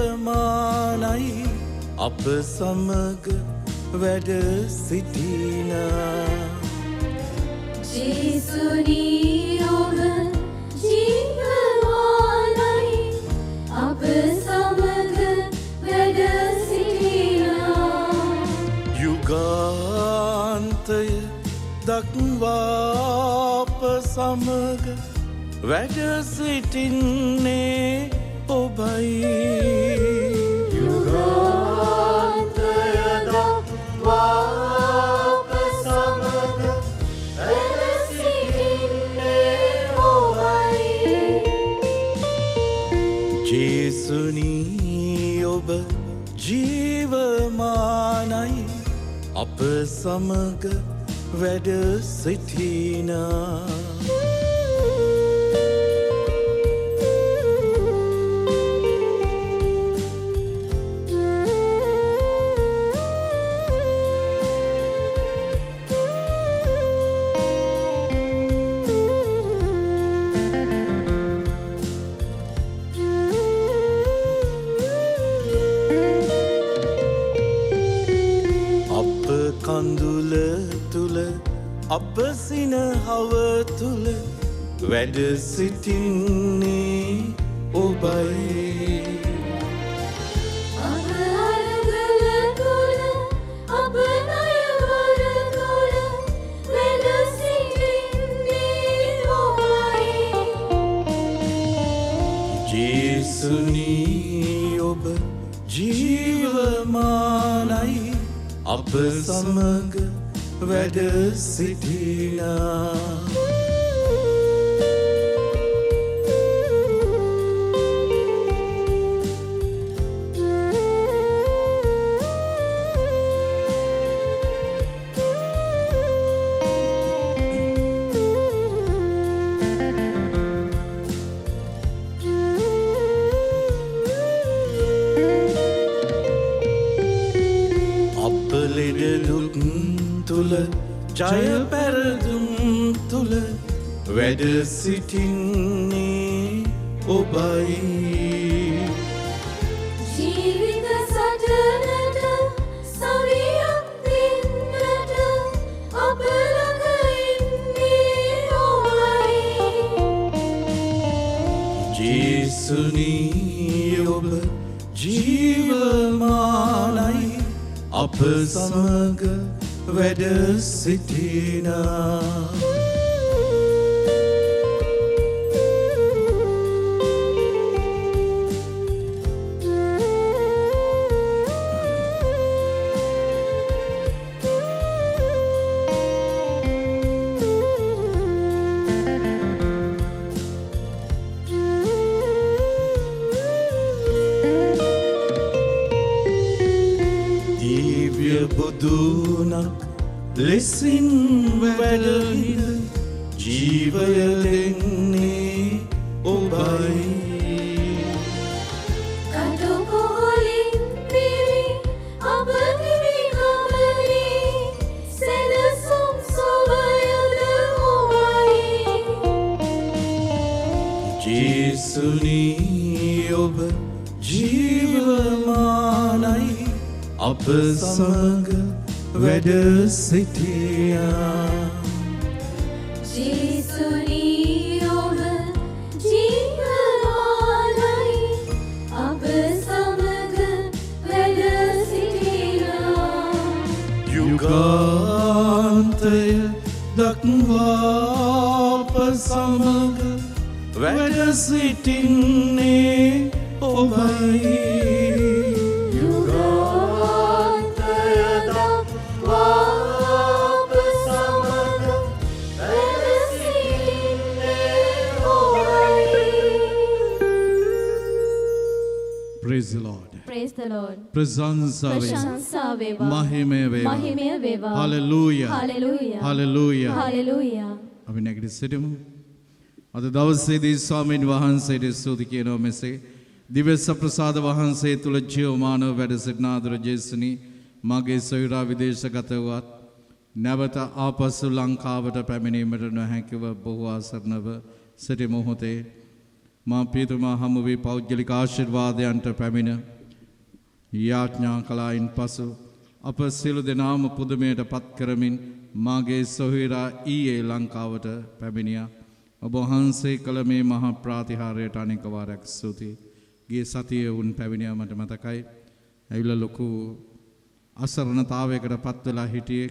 ජීවමානයි අප සමග වැඩ සිටිනා ජේසුනී ඔබ ජීවමානයි අප සමග වැඩ සිටිනා යුගාන්තය දක්වා අප සමග වැඩ සිටින්නේ ඔබයි යුගාන්තය දක්වා අප සමග වැඩ සිටින්නේ ඔබයි ජේසුනී ඔබ ජීවමානයි අප සමග වැඩ සිටිනා කඳුල තුල අප සිනහව තුල වැඩ සිටින්නේ ඔබයි අප අරගල තුල අප නයවර තුල වැඩ සිටින්නේ ඔබයි ජේසුනී ඔබ ජීවමානයි අප සමග වැඩ සිටිනා ලෙඩදුක් තුල ජය පැරදුම් තුල වැඩ සිටින්නේ ඔබයි ජීවිත සටනට සවියක් දෙන්නට අප ළඟ ඉන්නේ ඔබයි ජේසුනී ඔබ ජීවමානයි අප සමග වැඩ සිටිනා බුදුනක් ලෙසින් වැඩහිද ජීවය දෙන්නේ ඔබයි කටුකොහලින් පිරි අප නිවි ගමනේ සෙනසුම් සොබයද ඔබයි ජේසුනී ඔබ ජීවමානයි අප සමග වැඩ සිටියා ජේසුනී ඔබ ජීවමානයි අප සමග වැඩ සිටිනා යුගාන්තය දක්වා අප සමග වැඩ සිටින්නේ ඔබයි Praise the Lord. Praise the Lord. Prasansa වේවා. Mahime veva. මහිමය වේවා. Hallelujah. Hallelujah. Hallelujah. Hallelujah. අපි නැගිට සිටමු. අද දවසේදී ස්වාමීන් වහන්සේට ස්තුති කියනවා මෙසේ දිව්‍ය සප්‍රසාද වහන්සේ තුල ජීවමානව වැඩ සිටින ආදර ජේසුනි මගේ සොයුරා විදේශගත වූවත් නැවත ආපසු ලංකාවට පැමිණීමට නොහැකිව බොහෝ ආසන්නව සිටි මොහොතේ මා පියතුමා හමු වී පෞද්ගලික ආශිර්වාදයන්ට පැමිණ යාඥා කළායින් පසු අප සියලු දෙනාම පුදුමයට පත් කරමින් මාගේ සොහොයුරා ඊයේ ලංකාවට පැමිණියා. ඔබ වහන්සේ කළ මේ මහා ප්‍රාතිහාර්යයට අනේක වාරයක් ස්තුතියි. ගිය සතියේ වුන් පැමිණියා මට මතකයි. ඇවිල්ලා ලොකු අසරණතාවයකට පත් වෙලා හිටියේ.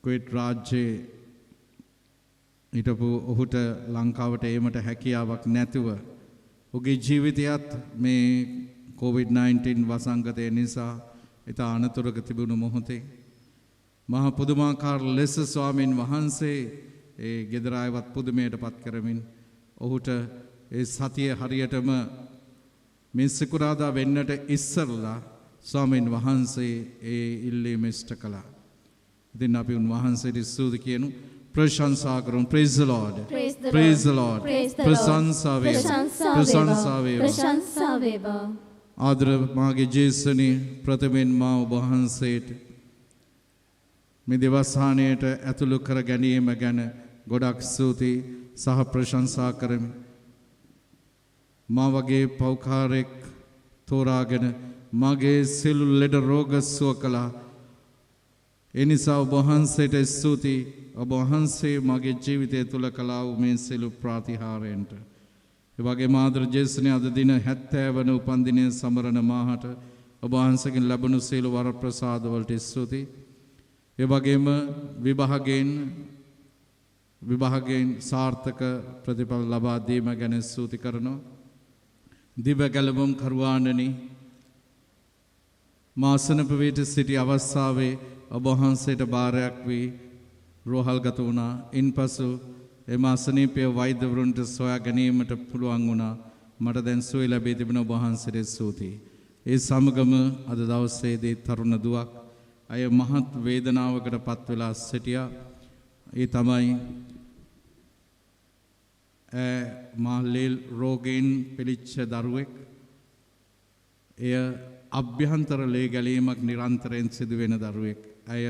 කුවේට් රාජ්‍යයේ හිටපු ඔහුට ලංකාවට ඒමට හැකියාවක් නැතුව ඔහුගේ ජීවිතයත් මේ COVID-19 වසංගතය නිසා ඉතා අනතුරක තිබුණු මොහොතේ මහා පුදුමාකාර ලෙස ස්වාමීන් වහන්සේ ඒ ගෙදර අයවත් පුදුමයට පත් කරමින් ඔහුට ඒ සතිය හරියටම මේ සිකුරාදා වෙන්නට ඉස්සරලා ස්වාමීන් වහන්සේ ඒ ඉල්ලීම ඉෂ්ට කළා. ඉතින් අපි උන්වහන්සේට ස්තුති කියමු. ප්‍රශංසා කරමු. praise the lord, praise the lord, ප්‍රශංසා වේවා, ප්‍රශංසා වේවා. ආදර මාගේ ජේසුනි ප්‍රථමයෙන් මා ඔබ වහන්සේට මේ දේවස්ථානයට ඇතුළු කර ගැනීම ගැන ගොඩක් ස්තුති සහ ප්‍රශංසා කරමි. මා වගේ පෞකාරෙක් තෝරාගෙන මගේ සියලු ලෙඩ රෝග සුව කළා. ඒ නිසා ඔබ වහන්සේට ස්තුතියි. ඔබ වහන්සේ මගේ ජීවිතය තුළ කළා වූ මේ සියලු ප්‍රාතිහාර්යයන්ට. ඒ වගේම ආදර ජේසුනේ අද දින 70 වන උපන්දිනය සමරන මාහට ඔබ වහන්සේගෙන් ලැබුණු සියලු වර ප්‍රසාද වලට ස්තුතියි. ඒ වගේම විභාගයෙන් සාර්ථක ප්‍රතිඵල ලබා දීම ගැන ස්තුති කරනවා. දිව ගැලවුම් කරුවාණනි මාසන ප්‍රවේට සිටි අවස්ථාවේ ඔබ වහන්සේට බාරයක් වී රෝහල්ගත වුණා. ඉන්පසු එම අසනීපය වෛද්‍යවරුන්ට සොයා ගැනීමට පුළුවන් වුණා. මට දැන් සුවය ලැබී තිබෙන ඔබ වහන්සේට ස්තුතියි. ඒ සමගම අද දවසේදී තරුණ දුවක් අය මහත් වේදනාවකට පත් වෙලා සිටියා. ඒ තමයි මාලේල් රෝගයෙන් පිළිච්ච දරුවෙක්. එය අභ්‍යන්තර ලේ ගැලීමක් නිරන්තරයෙන් සිදුවෙන දරුවෙක්. ඇය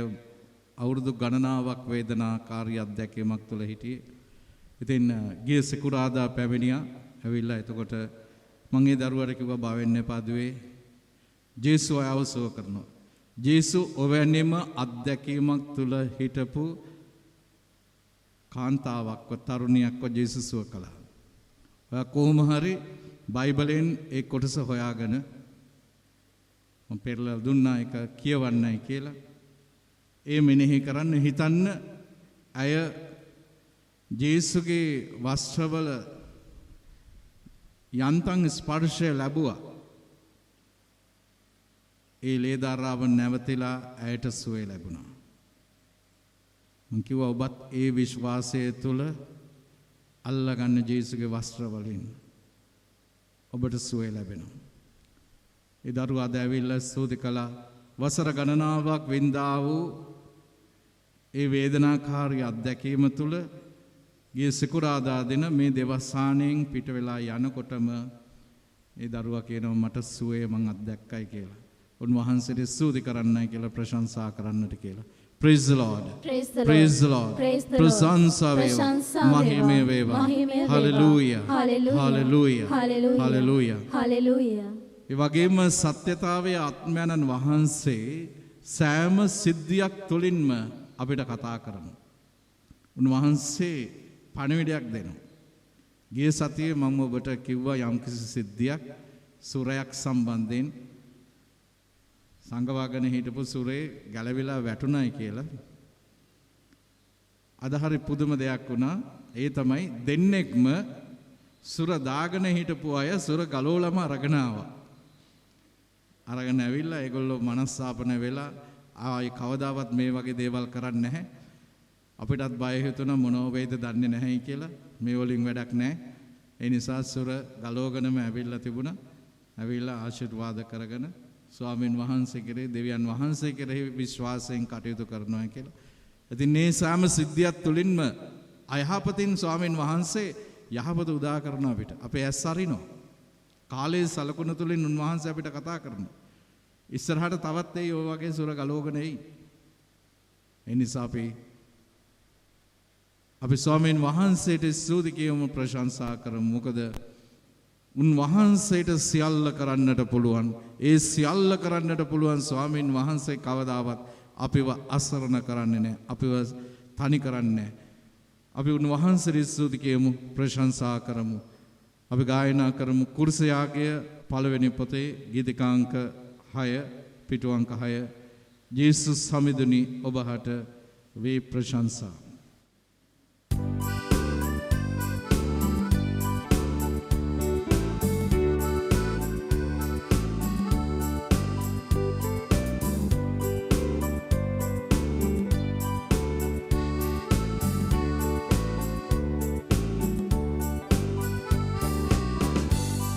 අවුරුදු ගණනාවක් වේදනාකාරී අත්දැකීමක් තුළ හිටියේ. ඉතින් ගිය සිකුරාදා පැමිණියා. ඇවිල්ලා එතකොට මම ඒ දරුවාට කිව්වා බවෙන්න එපා දුවේ. ජේසුව අයව සුව කරනවා. ජේසු ඔවැනිම අත්දැකීමක් තුළ හිටපු කාන්තාවක්ව තරුණියක්ව ජේසුස් සුව කළා. ඔයා කොහොම හරි බයිබලෙන් ඒ කොටස හොයාගෙන මම පෙරලා දුන්නා එක කියවන්නයි කියලා. ඒ මෙනෙහි කරන්න හිතන්න අය ජේසුගේ වස්ත්‍රවල යන්තම් ස්පර්ශය ලැබුවා. ඒ ලේදාරාව නැවතිලා ඇයට සුවය ලැබුණා. මං කිව්වා ඔබත් ඒ විශ්වාසය තුළ අල්ලගන්න ජේසුගේ වස්ත්‍ර වලින් ඔබට සුවය ලැබෙනවා. ඒ දරුවා අද ඇවිල්ලා ස්තුති කළා. වසර ගණනාවක් වින්දා වූ ඒ වේදනාකාරී අත්දැකීම තුළ ගිය සිකුරාදා දින මේ දෙවස්සානයෙන් පිට වෙලා යනකොටම ඒ දරුවා කියනවා මට සුවය මං අත්දැක්කයි කියලා. උන්වහන්සේට ස්තුති කරන්නයි කියලා ප්‍රශංසා කරන්නට කියලා. Praise the Lord. Praise the Lord. ප්‍රශංසා වේවා. මහිමය වේවා. Hallelujah. Hallelujah. Hallelujah. Hallelujah. ඒ වගේම සත්‍යතාවයේ ආත්මයන්න් වහන්සේ සෑම සිද්ධියක් තුළින්ම අපිට කතා කරනවා. උන්වහන්සේ පණිවිඩයක් දෙනවා. ගිය සතියේ මම ඔබට කිව්වා යම්කිසි සිද්ධියක් සුරයක් සම්බන්ධයෙන් සංගවාගෙන හිටපු සුරේ ගැලවිලා වැටුණයි කියලා. අද හරි පුදුම දෙයක් වුණා. ඒ තමයි දෙන්නෙක්ම සුර දාගෙන හිටපු අය සුර ගලවලම අරගෙන ආවා. අරගෙන ඇවිල්ලා ඒගොල්ලෝ මනස්සාපන වෙලා ආයි කවදාවත් මේ වගේ දේවල් කරන්නේ නැහැ. අපිටත් බය හිතුණා මොනෝ වේද දන්නේ නැහැයි කියලා. මේ වලින් වැඩක් නැහැ. ඒ නිසා සුර ගලවගෙනම ඇවිල්ලා තිබුණා. ඇවිල්ලා ආශිර්වාද කරගෙන ස්වාමීන් වහන්සේ කෙරෙහි දෙවියන් වහන්සේ කෙරෙහි විශ්වාසයෙන් කටයුතු කරනවා කියලා. ඉතින් මේ සෑම සිද්ධියක් තුළින්ම අයහපතින් ස්වාමීන් වහන්සේ යහපත උදා කරන අපිට අපේ ඇස් අරිනවා. කාලයේ සලකුණු තුළින් උන්වහන්සේ අපිට කතා කරනවා. ඉස්සරහට තවත් ඒ වගේ සුර ගලවගෙන එයි. ඒ නිසා අපි අපි ස්වාමීන් වහන්සේට ස්තුති කියමු ප්‍රශංසා කරමු. මොකද උන්වහන්සේට සියල්ල කරන්නට පුළුවන්. ඒ සියල්ල කරන්නට පුළුවන් ස්වාමීන් වහන්සේ කවදාවත් අපිව අසරණ කරන්නේ නැහැ. අපිව තනි කරන්නේ නැහැ. අපි උන්වහන්සේට ස්තුති කියමු ප්‍රශංසා කරමු. අපි ගායනා කරමු කුරුසයාගය පළවෙනි පොතේ ගීතිකාංක 6 පිටු අංක 6 ජේසුස් සමිඳුනි ඔබහට වේ ප්‍රශංසා.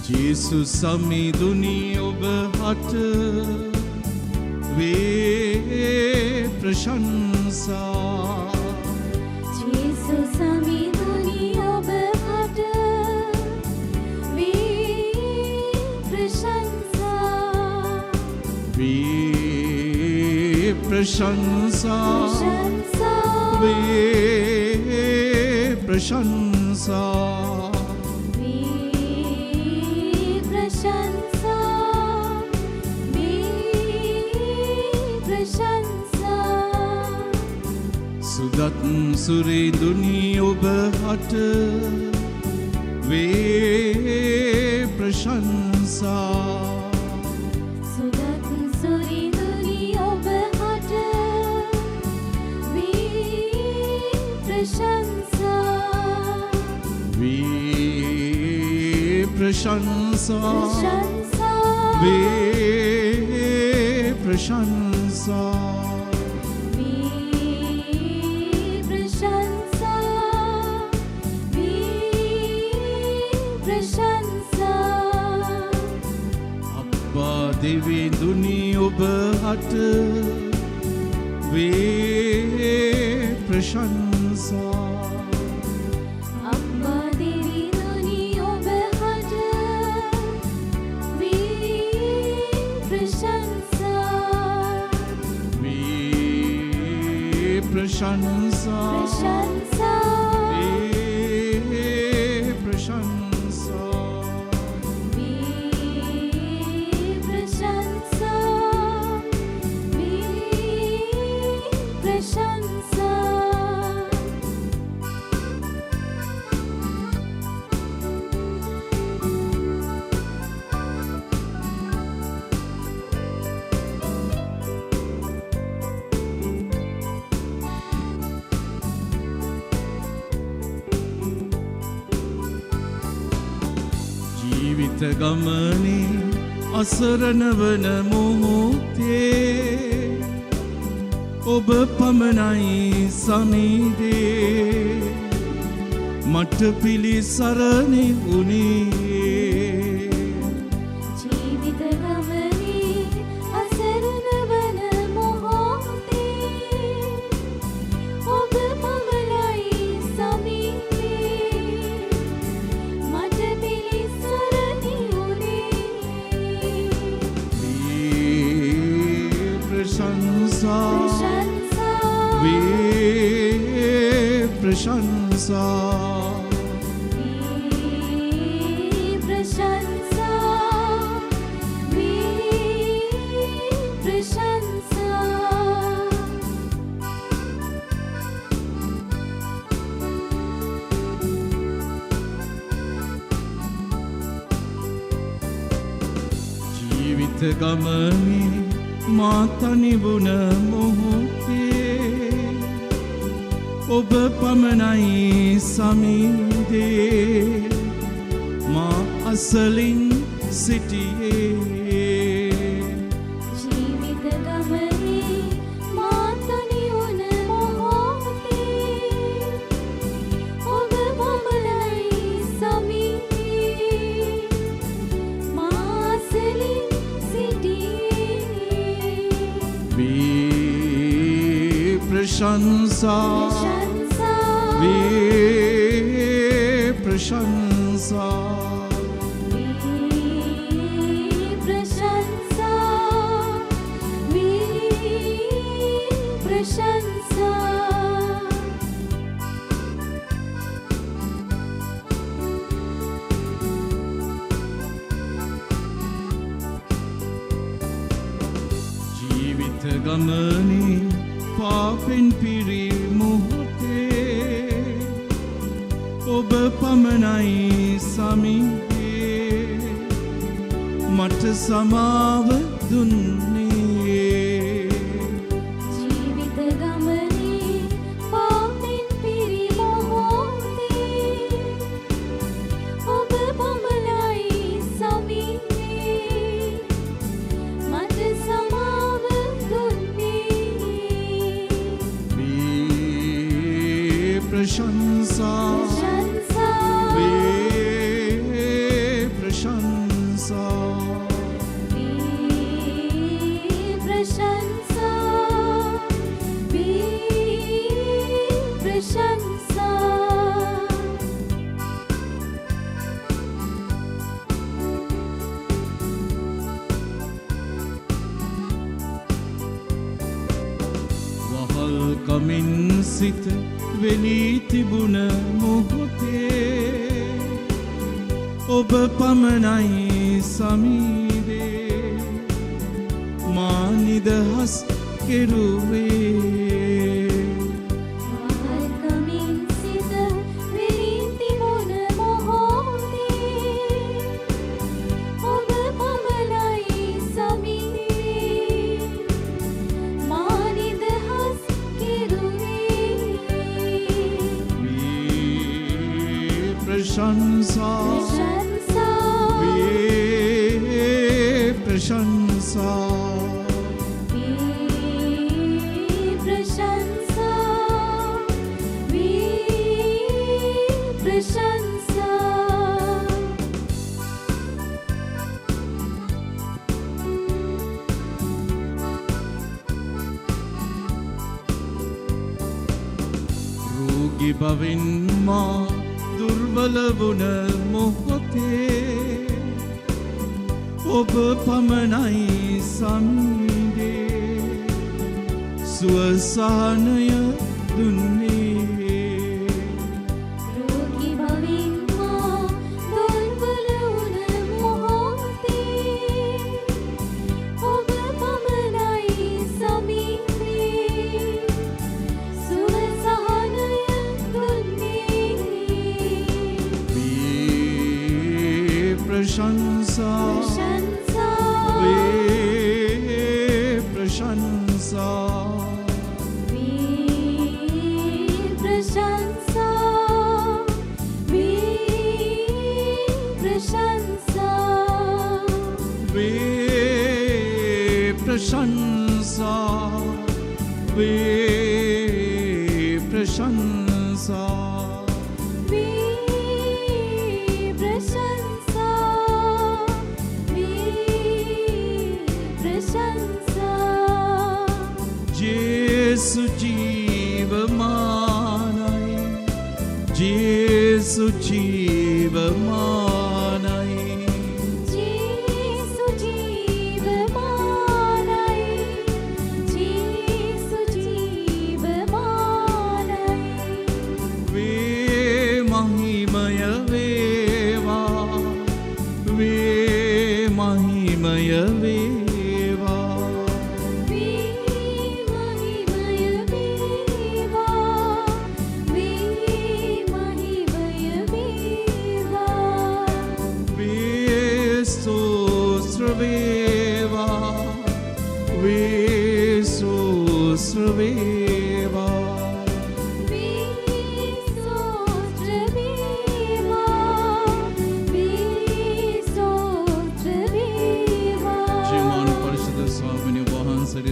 ජේසුස් සමිඳුනි ඔබහට වේ ප්‍රශංසා. ජේසුස් සමිඳුනි ඔබහට වේ ප්‍රශංසා. වේ ප්‍රශංසා. වේ ප්‍රශංසා. සුදත් සුරිඳුනි ඔබහට වේ ප්‍රශංසා. සුදත් සුරිඳුනි ඔබහට වේ ප්‍රශංසා. වේ ප්‍රශංසා. වේ ප්‍රශංසා. දෙවිඳුනි ඔබහට වේ ප්‍රශංසා. අම්මා දෙවිඳුනි ඔබහට වේ ප්‍රශංසා. වේ ප්‍රශංසා. වේ ප්‍රශංසා. ජීවිත ගමනේ අසරණ වන මොහොතේ ඔබ පමණයි සමීදේ මට පිළිසරණි වුණේ. ජීවිත ගමනේ අසරණ වන මොහොතේ ඔබ පමණයි සමීපේ මට පිළිසරණි වුණේ. වේ ප්‍රශංසා. වේ ප්‍රශංසා. ජීවිත ගමනේ මා තනි වුණ මොහොතේ ඔබ පමණයි සමීදේ මා අසලින් සිටියේ. ජීවිත ගමනේ මා තනි වුණ මොහොතේ ඔබ පමණයි සමීපේ මා අසලින් සිටියේ. වේ ප්‍රශංසා. වේ ප්‍රශංසා. ගමනේ පාපෙන් පිරි මොහොතේ ඔබ පමණයි සමීපේ මට සමාව දුන්නේ ජීවිත ගමනේ පාපෙන් පිරි මොහොතේ ඔබ පමණයි සමීපේ මට සමාව දුන්නේ ප්‍රශංසා කමින් සිත වෙලී තිබුණ මොහොතේ ඔබ පමණයි සමීපේ මා නිදහස් කෙරුවේ කමින් සිත වෙලී තිබුණ මොහොතේ ඔබ පමණයි සමීපේ මා නිදහස් प्रशंसा प्रशंसा රෝගී බවින් මා දුර්වල වුණ මොහොතේ ඔබ පමණයි සමීපේ සුවසහනය දුන්නේ රෝගී බවින් මා දුර්වල වුණ මොහොතේ ඔබ පමණයි සමීපේ සුවසහනය දුන්නේ प्रशंसा प्रशंसा Jesu जीवमानයි Jesu जीवमानයි Jesu जीवमानයි Jesu जीवमानයි වේ මහිමය වේවා වේ මහිමය වේවා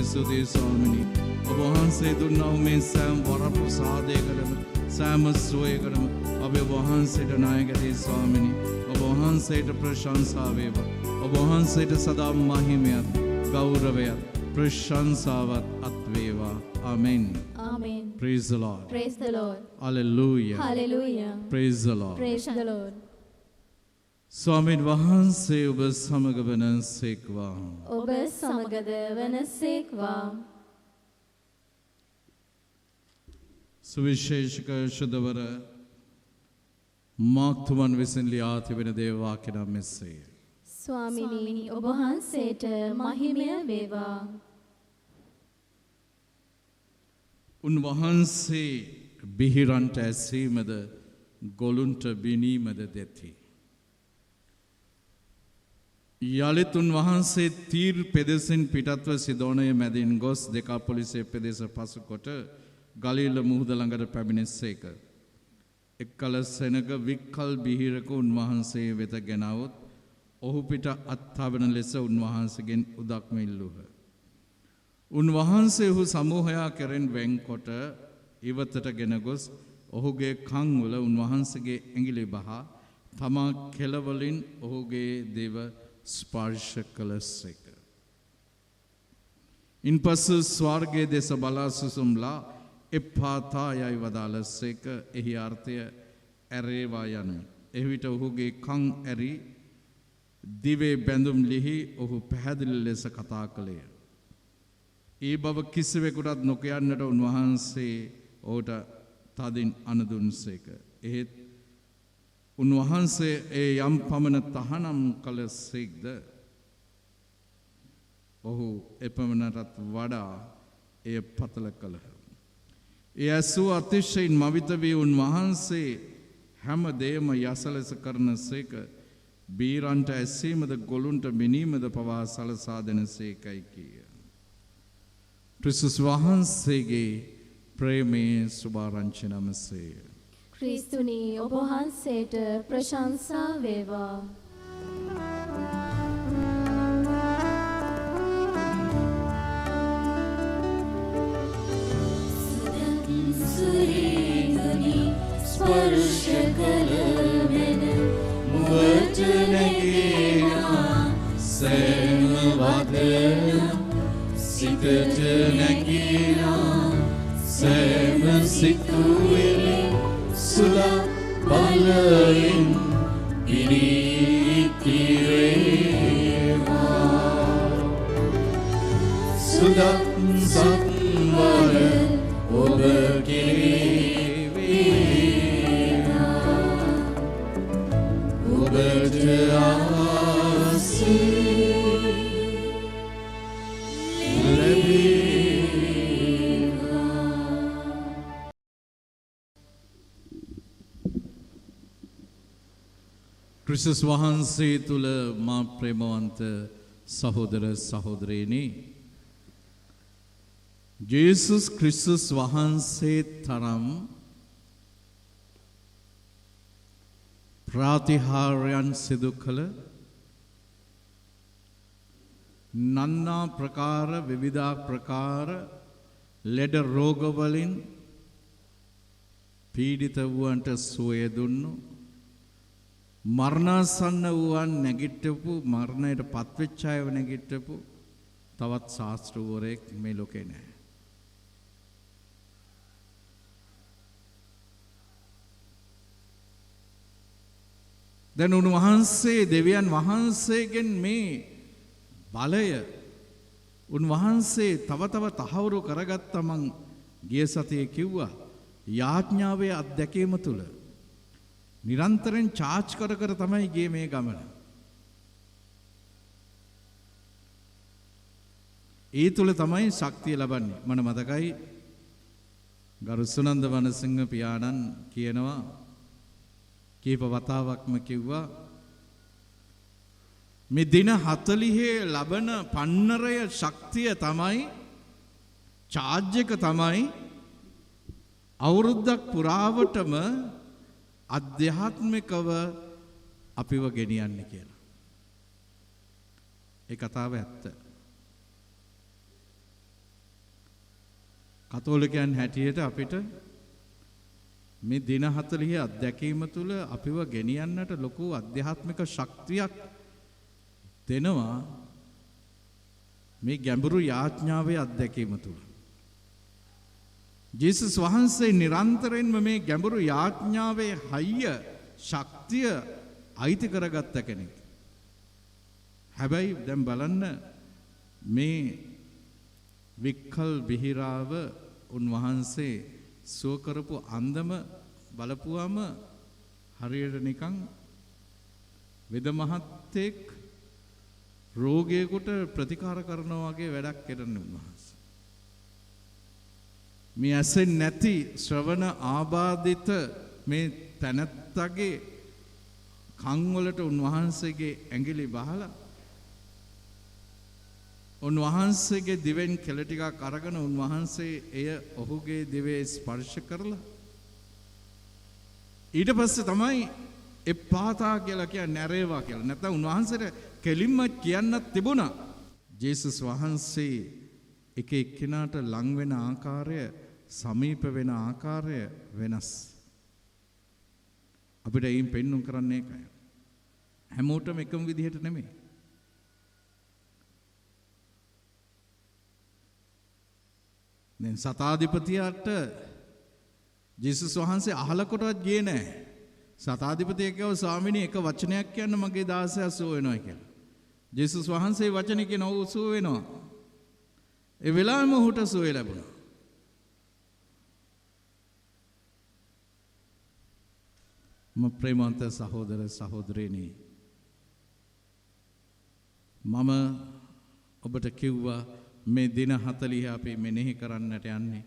සුදේ ස්වාමිනී ඔබ වහන්සේ දුන්නා වූ මේ සෑම වරප්‍රසාදයකටම සෑම සුවයකටම ඔබ වහන්සේට නායකදී ස්වාමිනී ඔබ වහන්සේට ප්‍රශංසා වේවා ඔබ වහන්සේට සදා මහිමයත් ගෞරවයත් ප්‍රශංසාවත් අත් වේවා ආමෙන් Amen. Praise the Lord. Praise the Lord. Hallelujah. Hallelujah. Praise the Lord. Praise the Lord. ස්වාමීන් වහන්සේ ඔබ සමග වනසේක්වා. ඔබ සමගද වනසේක්වා. සුවිශේෂක ශුද්ධවර මාක්තුමන් විසින් ලියා තිබෙන දේව වාක්‍ය නම් මෙසේ. ස්වාමිනී ඔබ වහන්සේට මහිමය වේවා. උන්වහන්සේ බිහිරන්ට ඇසීමද ගොළුන්ට බිනීමද දෙති. යළිත් උන්වහන්සේ තීර් පෙදෙසින් පිටත්ව සිදෝනය මැදින් ගොස් දෙකාපොලිසේ පෙදෙස පසුකොට ගලීල මුහුද ළඟට පැමිණෙස්සේක. එක්කල සෙනග වික්කල් බිහිරක උන්වහන්සේ වෙත ගෙනවොත් ඔහු පිට අත්හවන ලෙස උන්වහන්සේගෙන් උදක්ම ඉල්ලූහ. උන්වහන්සේ ඔහු සමූහයා කෙරෙන් වෙන්කොට ඉවතට ගෙන ගොස් ඔහුගේ කන්වල උන්වහන්සේගේ ඇඟිලි බහා තමා කෙළවලින් ඔහුගේ දේව ස්පර්ශ කළසේක. ඉන්පසු ස්වර්ගයේ දෙස බලා සුසුම්ලා එප්පාතා යයි වදාළසේක. එහි අර්ථය ඇරේවා යනුයි. එවිට ඔහුගේ කන් ඇරි දිවේ බැඳුම් ලිහි ඔහු පැහැදිලි ලෙස කතා කළේය. ඒ බව කිසිවෙකුටත් නොකියන්නට උන්වහන්සේ ඔහුට තදින් අනදුන්සේක. එහෙත් උන්වහන්සේ ඒ යම් පමණ තහනම් කළසේක්ද ඔහු එපමණටත් වඩා එය පතල කළහ. ඒ ඇසූ අතිශයින් මවිත වී උන්වහන්සේ හැම දෙයම යස ලෙස කරනසේක. බීරන්ට ඇසීමද ගොළුන්ට බිනීමද පවා සලසා දෙනසේකයි කීය. ක්‍රිස්තුස් වහන්සේගේ ප්‍රේමයේ සුභාරංචි නමසේ. ක්‍රිස්තුනි ඔබ වහන්සේට ප්‍රශංසා වේවා. ස්පර්ශ කළ වෙන මුවට නැගීනා සෑම වදන සිතට නැගීනා සෑම සිතුවිලි සුදා බලයෙන් පිරිතිරේවා සුදා සත්වර ඔබ කෙරේවා ඔබට ආසී ක්‍රිස්තුස් වහන්සේ තුල මා ප්‍රේමවන්ත සහෝදර සහෝදරයනි, ජේසුස් ක්‍රිස්තුස් වහන්සේ තරම් ප්‍රාතිහාර්යයන් සිදු කළ නන්නා ප්‍රකාර විවිධා ප්‍රකාර ලෙඩ රෝග වලින් පීඩිත වූවන්ට සුවය දුන්නු, මරණාසන්න වූවන් නැගිට්ටපු මරණයට පත්වෙච්ච අයව නැගිට්ටපු තවත් ශාස්ත්‍රවරයෙක් මේ ලෝකේ නැහැ. දැන් උන්වහන්සේ දෙවියන් වහන්සේගෙන් මේ බලය උන්වහන්සේ තව තහවුරු කරගත්ත මං ගිය සතියේ කිව්වා. යාඥාවේ අත්දැකීම තුල නිරන්තරයෙන් චාර්ජ් කර කර තමයි ගියේ මේ ගමන. ඒ තුල තමයි ශක්තිය ලබන්නේ. මම මතකයි ගරු සුනන්ද වනසිංහ පියාණන් කියනවා කීප වතාවක්ම කිව්වා මේ දින 40 ලබන පන්නරය ශක්තිය තමයි චාර්ජ් එක තමයි අවුරුද්දක් පුරාවටම අධ්‍යාත්මිකව අපිව ගෙනියන්නේ කියලා. ඒ කතාව ඇත්ත. කතෝලිකයන් හැටියට අපිට මේ දින 40 අත්දැකීම තුළ අපිව ගෙනියන්නට ලොකු අධ්‍යාත්මික ශක්තියක් දෙනවා මේ ගැඹුරු යාඥාවේ අත්දැකීම තුළ. ජේසුස් වහන්සේ නිරන්තරයෙන්ම මේ ගැඹුරු යාඥාවේ හයිය ශක්තිය අයිති කරගත්ත කෙනෙක්. හැබැයි දැන් බලන්න මේ වික්කල් බිහිරාව උන්වහන්සේ සුව කරපු අන්දම බලපුවම හරියට නිකන් වෙද මහත්තෙක් රෝගියෙකුට ප්‍රතිකාර කරනවා වගේ වැඩක් කරන උන්වහන්සේ. මේ ඇසෙන් නැති ශ්‍රවණ ආබාධිත මේ තැනැත්තගේ කන් වලට උන්වහන්සේගේ ඇඟිලි බහලා උන්වහන්සේගේ දිවෙන් කෙළ ටිකක් අරගෙන උන්වහන්සේ එය ඔහුගේ දිවේ ස්පර්ශ කරලා ඊට පස්සේ තමයි එපාතා කියලා කියන්නේ නැරේවා කියලා. නැත්නම් උන්වහන්සේට කෙලින්ම කියන්නත් තිබුණා. ජේසුස් වහන්සේ එක එක්කිනාට ලං වෙන ආකාරය, සමීප වෙන ආකාරය වෙනස්. අපිට ඒන් පෙන්වුම් කරන්නේ ඒකයි. හැමෝටම එකම විදිහට නෙමෙයි. දැන් සතාධිපතියට ජේසුස් වහන්සේ අහලකොටවත් ගියේ නැහැ. සතාධිපතිය කියව ස්වාමිනේ එක වචනයක් කියන්න මගේ දාසයා සුව වෙනවා කියලා. ජේසුස් වහන්සේ වචනේ කියන ඔව් සුව වෙනවා. ඒ වෙලාවෙම ඔහුට සුවය ලැබුණා. ප්‍රේමවන්ත සහෝදර සහෝදරියනි, මම ඔබට කිව්වා මේ දින 40 අපි මෙනෙහි කරන්නට යන්නේ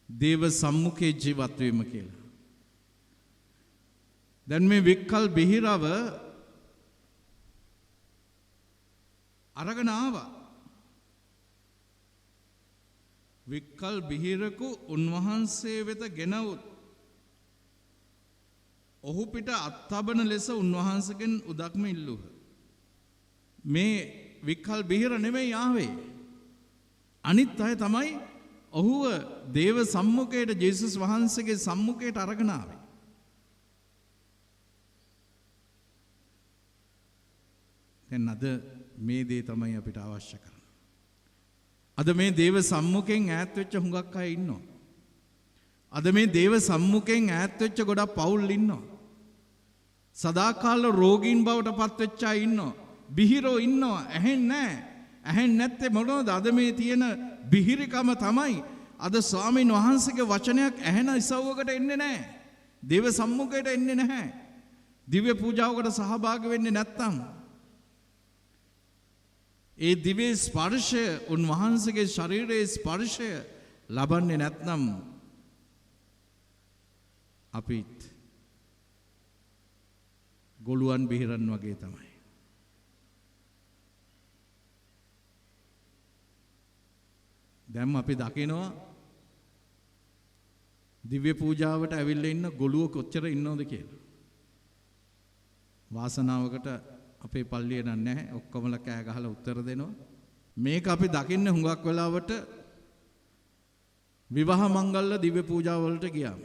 දේව සම්මුඛයේ ජීවත් වීම කියලා. දැන් මේ වික්කල් බිහිරව අරගෙන ආවා. වික්කල් බිහිරකු උන්වහන්සේ වෙත ගෙනවුත් ඔහු පිට අත්හබන ලෙස උන්වහන්සේගෙන් උදක්ම ඉල්ලුවා. මේ වික්කල් බිහිර නෙමෙයි ආවේ. අනිත් අය තමයි ඔහුව දේව සම්මුඛයට, ජේසුස් වහන්සේගේ සම්මුඛයට අරගෙන ආවේ. දැන් අද මේ දේ තමයි අපිට අවශ්‍ය කරන්නේ. අද මේ දේව සම්මුඛයෙන් ඈත් වෙච්ච හුඟක් අය ඉන්නවා. අද මේ දේව සම්මුඛයෙන් ඈත් වෙච්ච ගොඩක් පවුල් ඉන්නවා. සදාකාල රෝගීන් බවට පත් වෙච්ච අය ඉන්නවා. බිහිරෝ ඉන්නවා. ඇහෙන්නේ නැහැ. ඇහෙන්නේ නැත්තේ මොනවද? අද මේ තියෙන බිහිරිකම තමයි අද ස්වාමීන් වහන්සේගේ වචනයක් ඇහෙන ඉසව්වකට එන්නේ නැහැ. දේව සම්මුඛයට එන්නේ නැහැ. දිව්‍ය පූජාවකට සහභාගී වෙන්නේ නැත්තම්, ඒ දිව්‍ය ස්පර්ශය, උන්වහන්සේගේ ශරීරයේ ස්පර්ශය ලබන්නේ නැත්නම් අපිත් ගොළුවන් බිහිරන් වගේ තමයි. දැන් අපි දකිනවා දිව්‍ය පූජාවට ඇවිල්ලා ඉන්න ගොළුව කොච්චර ඉන්නවද කියලා. වාසනාවකට අපේ පල්ලිය නැහැ. ඔක්කොමලා කෑ ගහලා උත්තර දෙනවා. මේක අපි දකින්නේ හුඟක් වෙලාවට විවාහ මංගල්‍ය දිව්‍ය පූජා වලට ගියාම.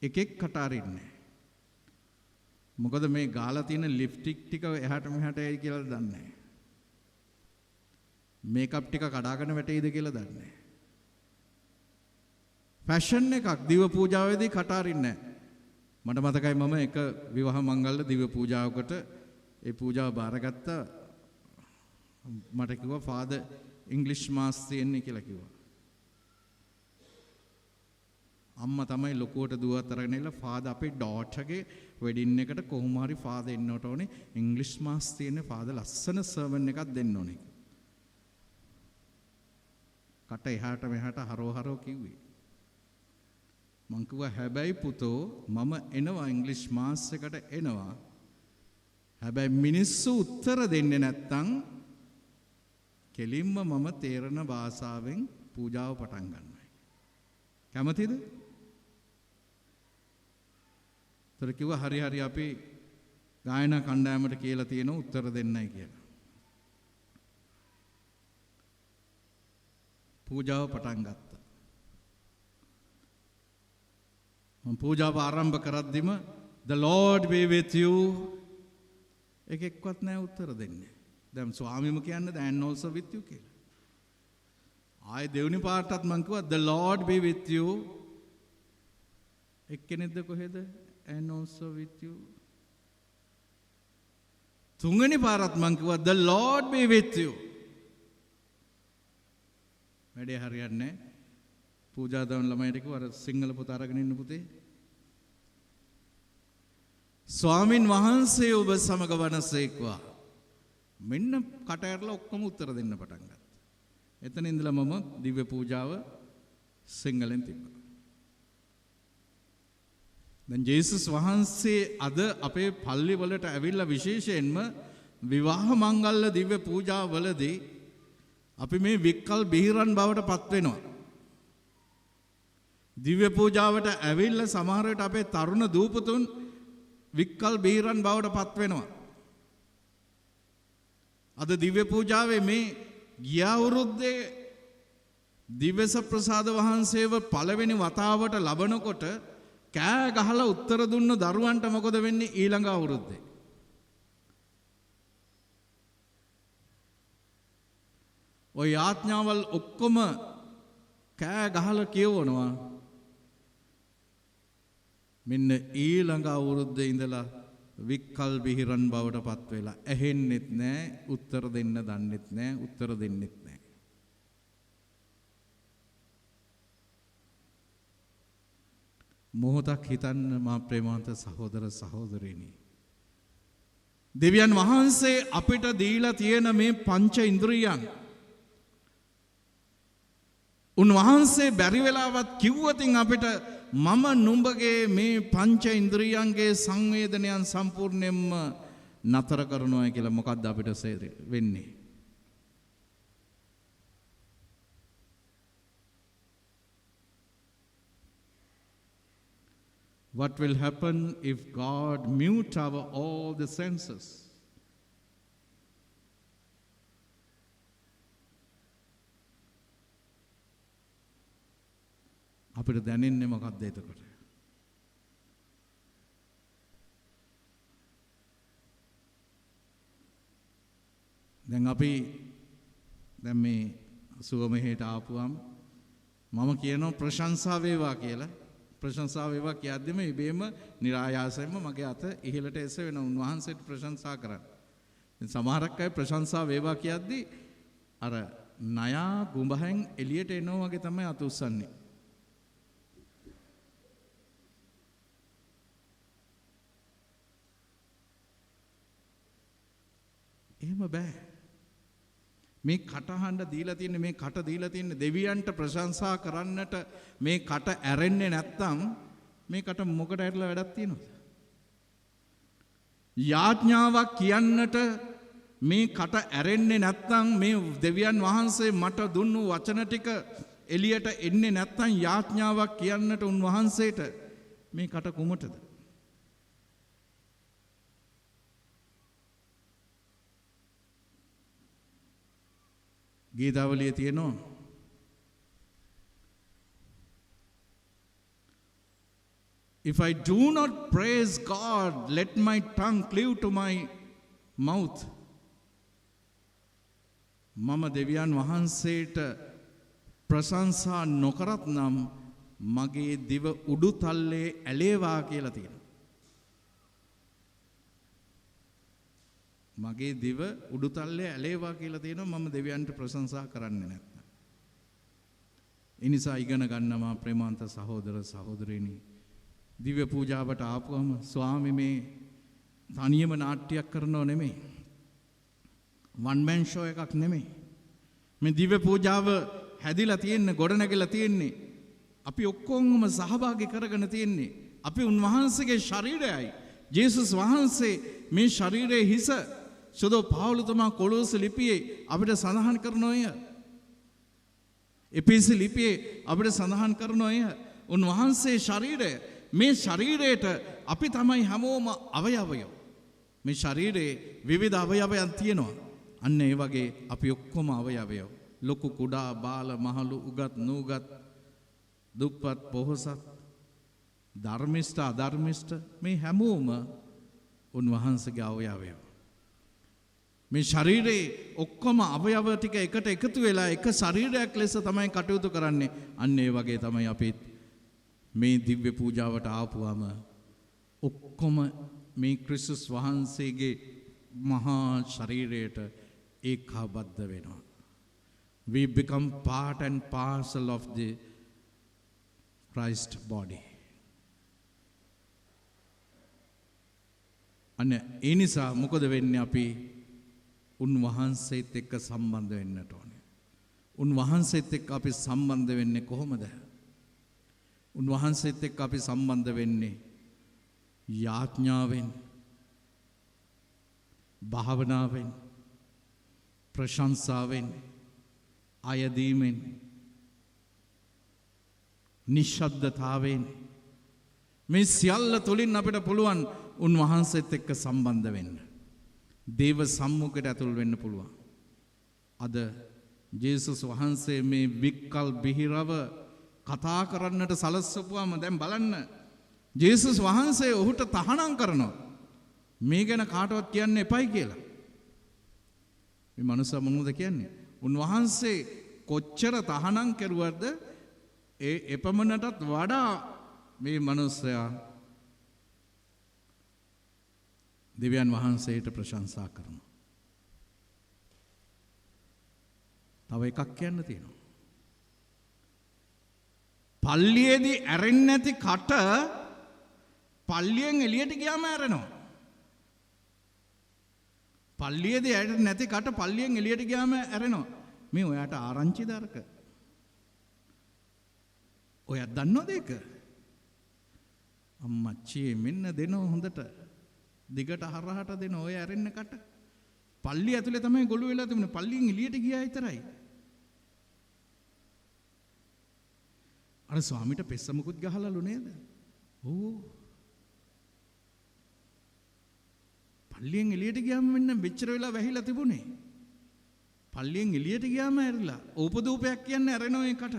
එකෙක් කටාරින්නේ. මොකද මේ ගාලා තියෙන ලිප්ස්ටික් ටික එහාට මෙහාට ඇයි කියලා දන්නේ නැහැ. මේකප් ටික කඩාගෙන වැටෙයිද කියලා දන්නේ නැහැ. ෆැෂන් එකක් දිව්‍ය පූජාවේදී කටාරින්නේ නැහැ. මට මතකයි මම එක විවාහ මංගල්‍ය දිව්‍ය පූජාවකට ඒ පූජාව බාරගත්තා. මට කිව්වා ෆාදර් ඉංග්‍රීසි මාස් තියෙන්නේ කියලා කිව්වා. අම්මා තමයි ලොකුවට දුවත් අරගෙන ඉල්ල ෆාදර් අපේ ඩෝටර්ගේ වෙඩින් එකට කොහොම හරි ෆාදර් එන්නට ඕනේ. ඉංග්‍රීසි මාස් තියෙන්නේ ෆාදර් ලස්සන සර්වන් එකක් දෙන්න ඕනේ. කට එහාට මෙහාට හරෝ කිව්වේ. මං කිව්වා හැබැයි පුතෝ මම එනවා ඉංග්‍රීසි මාස් එකට එනවා. හැබැයි මිනිස්සු උත්තර දෙන්නේ නැත්තම් කෙලින්ම මම තේරෙන භාෂාවෙන් පූජාව පටන් ගන්නවා. කැමතිද? තර කිව්වා හරි අපි ගායනා කණ්ඩායමට කියලා තියෙනවා උත්තර දෙන්නයි කියලා. පූජාව පටන් ගත්තා. මම පූජාව ආරම්භ කරද්දිම the Lord be with you එකෙක්වත් නැහැ උත්තර දෙන්නේ. දැන් ස්වාමීම කියන්නේ and also with you කියලා. ආයේ දෙවෙනි පාටත් මම කිව්වා the Lord be with you එක්කෙනෙක්ද කොහෙද and also with you. තුන්වෙනි පාරත් මම කිව්වා the Lord be with you. වැඩේ හරියන්නේ නැහැ. පූජා දවන ළමයිට කිව්වා අර සිංහල පොත අරගෙන ඉන්න පුතේ. ස්වාමින් වහන්සේ ඔබ සමග වනසේක්වා. මෙන්න කට ඇරලා ඔක්කොම උත්තර දෙන්න පටන් ගත්තා. එතන ඉඳලා මම දිව්‍ය පූජාව සිංහලෙන් තිබ්බා. දැන් ජේසුස් වහන්සේ අද අපේ පල්ලි වලට ඇවිල්ලා විශේෂයෙන්ම විවාහ මංගල්‍ය දිව්‍ය පූජාවලදී අපි මේ වික්කල් බිහිරන් බවට පත් වෙනවා. දිව්‍ය පූජාවට ඇවිල්ලා සමහර විට අපේ තරුණ දූපතුන් වික්කල් බිහිරන් බවට පත් වෙනවා. අද දිව්‍ය පූජාවේ මේ ගිය අවුරුද්දේ දිව්‍ය ප්‍රසාද වහන්සේව පළවෙනි වතාවට ලබනකොට කෑ ගහලා උත්තර දුන්න දරුවන්ට මොකද වෙන්නේ ඊළඟ අවුරුද්දේ? ඔය ආඥාවල් ඔක්කොම කෑ ගහලා කියවනවා. මෙන්න ඊළඟ අවුරුද්දේ ඉඳලා වික්කල් බිහිරන් බවට පත් වෙලා ඇහෙන්නෙත් නැහැ, උත්තර දෙන්න දන්නෙත් නැහැ, උත්තර දෙන්නෙත් නැහැ. මොහොතක් හිතන්න මා ප්‍රේමවන්ත සහෝදර සහෝදරියනි. දෙවියන් වහන්සේ අපිට දීලා තියෙන මේ පංච ඉන්ද්‍රියයන් උන්වහන්සේ බැරි වෙලාවත් කිව්වතින් අපිට මම නුඹගේ මේ පංච ඉන්ද්‍රියයන්ගේ සංවේදනයන් සම්පූර්ණයෙන්ම නතර කරනවා කියලා මොකක්ද අපිට වෙන්නේ? What will happen if God mute our all the senses? අපිට දැනෙන්නේ මොකක්ද එතකොට? දැන් අපි දැන් මේ සුවමෙහෙට ආපුවම මම කියනවා ප්‍රශංසා වේවා කියලා. ප්‍රශංසා වේවා කියද්දිම ඉබේම નિરાයාසයෙන්ම මගේ අත ඉහළට එස වෙන උන්වහන්සේට ප්‍රශංසා කරන්න. දැන් සමහරක් අය ප්‍රශංසා වේවා කියද්දි අර නයා ගුඹහෙන් එළියට එනවා වගේ තමයි අත උස්සන්නේ. එහෙම බෑ. මේ කටහඬ දීලා තින්නේ, මේ කට දීලා තින්නේ දෙවියන්ට ප්‍රශංසා කරන්නට. මේ කට ඇරෙන්නේ නැත්තම් මේ කට මොකට ඇරලා වැඩක් තියෙනවද? යාඥාවක් කියන්නට මේ කට ඇරෙන්නේ නැත්තම්, මේ දෙවියන් වහන්සේ මට දුන්නු වචන ටික එළියට එන්නේ නැත්තම් යාඥාවක් කියන්නට උන්වහන්සේට මේ කට කුමටද? ගීතාවලියේ තියෙනවා If I do not praise God, let my tongue cleave to my mouth. මම දෙවියන් වහන්සේට ප්‍රශංසා නොකරත් නම් මගේ දිව උඩු තල්ලේ ඇලේවා කියලා තියෙනවා. මගේ දිව උඩු තල්ලේ ඇලේවා කියලා තියෙනවා මම දෙවියන්ට ප්‍රශංසා කරන්නේ නැත්නම්. ඒ නිසා ඉගෙන ගන්නවා ප්‍රේමාන්ත සහෝදර සහෝදරියනි. දිව්‍ය පූජාවට ආපුවම ස්වාමි මේ තනියම නාට්‍යයක් කරනව නෙමෙයි. වන් මෑන් ෂෝ එකක් නෙමෙයි. මේ දිව්‍ය පූජාව හැදිලා තියෙන්නේ, ගොඩනැගිලා තියෙන්නේ අපි ඔක්කොම සහභාගී කරගෙන තියෙන්නේ. අපි උන්වහන්සේගේ ශරීරයයි. ජේසුස් වහන්සේ මේ ශරීරයේ හිස සදෝ පාවුලතුමා කොලොස්ස ලිපියේ අපිට සඳහන් කරනවා. එපිසි ලිපියේ අපිට සඳහන් කරනවා උන්වහන්සේ ශරීරය. මේ ශරීරයට අපි තමයි හැමෝම අවයවය. මේ ශරීරයේ විවිධ අවයවයන් තියෙනවා. අන්න ඒ වගේ අපි ඔක්කොම අවයවය. ලොකු කුඩා බාල මහලු උගත් නූගත් දුප්පත් පොහොසත් ධර්මිෂ්ඨ අධර්මිෂ්ඨ මේ හැමෝම උන්වහන්සේගේ අවයවය. මේ ශරීරයේ ඔක්කොම අවයව ටික එකට එකතු වෙලා එක ශරීරයක් ලෙස තමයි කටයුතු කරන්නේ. අන්න ඒ වගේ තමයි අපි මේ දිව්‍ය පූජාවට ආපුවම ඔක්කොම මේ ක්‍රිස්තුස් වහන්සේගේ මහා ශරීරයට ඒකාබද්ධ වෙනවා. We become part and parcel of the Christ body. අන්න ඒ නිසා මොකද වෙන්නේ? අපි උන්වහන්සේත් එක්ක සම්බන්ධ වෙන්නට ඕනේ. උන්වහන්සේත් එක්ක අපි සම්බන්ධ වෙන්නේ කොහොමද? උන්වහන්සේත් එක්ක අපි සම්බන්ධ වෙන්නේ යාඥාවෙන්, භාවනාවෙන්, ප්‍රශංසාවෙන්, අයදීමෙන්, නිශ්ශබ්දතාවෙන්. මේ සියල්ල තුලින් අපිට පුළුවන් උන්වහන්සේත් එක්ක සම්බන්ධ වෙන්න. දේව සම්මුඛයට ඇතුල් වෙන්න පුළුවන්. අද ජේසුස් වහන්සේ මේ වික්කල් බිහිරව කතා කරන්නට සලස්වපුවාම දැන් බලන්න ජේසුස් වහන්සේ ඔහුට තහනම් කරනවා මේ ගැන කාටවත් කියන්න එපයි කියලා. මේ මනුස්සයා මොනවද කියන්නේ? උන්වහන්සේ කොච්චර තහනම් කරුවද ඒ එපමණටත් වඩා මේ මනුස්සයා දෙවියන් වහන්සේට ප්‍රශංසා කරනවා. තව එකක් කියන්න තියෙනවා. පල්ලියේදී ඇරෙන්නේ නැති කට පල්ලියෙන් එළියට ගියාම ඇරෙනවා. පල්ලියේදී ඇරෙන්නේ නැති කට පල්ලියෙන් එළියට ගියාම ඇරෙනවා. මේ ඔයාට ආරංචිද අරක? ඔයා දන්නවද ඒක? අම්මච්චි මෙන්න දෙනව හොඳට. දිගට හරහට දෙන ඔය ඇරෙන්න කට. පල්ලිය ඇතුලේ තමයි ගොළු වෙලා තිබුණේ. පල්ලියෙන් එළියට ගියා විතරයි. අර ස්වාමීට පෙස්සමුකුත් ගහලාලු නේද? ඕ. පල්ලියෙන් එළියට ගියාම මෙන්න මෙච්චර වෙලා වැහිලා තිබුණේ. පල්ලියෙන් එළියට ගියාම ඇරිලා. ඕපදූපයක් කියන්නේ ඇරෙනෝ ඒකට.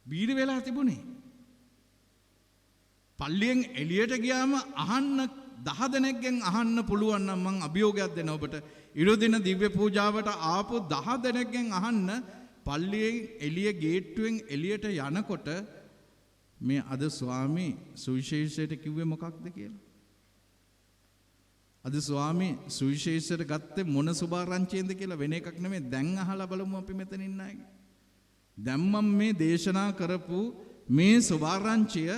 බීරි වෙලා තිබුණේ. පල්ලියෙන් එළියට ගියාම අහන්න 10 දෙනෙක්ගෙන් අහන්න පුළුවන් නම් මං අභියෝගයක් දෙනවා ඔබට. ඉරුදින දිව්‍ය පූජාවට ආපු 10 දෙනෙක්ගෙන් අහන්න පල්ලියෙන් එළිය ගේට්ටුවෙන් එළියට යනකොට මේ අද ස්වාමී සුවිශේෂයට කිව්වේ මොකක්ද කියලා. අද ස්වාමී සුවිශේෂයට ගත්තේ මොන සුභාරංචියෙන්ද කියලා වෙන එකක් නෙමෙයි. දැන් අහලා බලමු අපි මෙතන ඉන්න අය. දැන් මම මේ දේශනා කරපු මේ සුභාරංචිය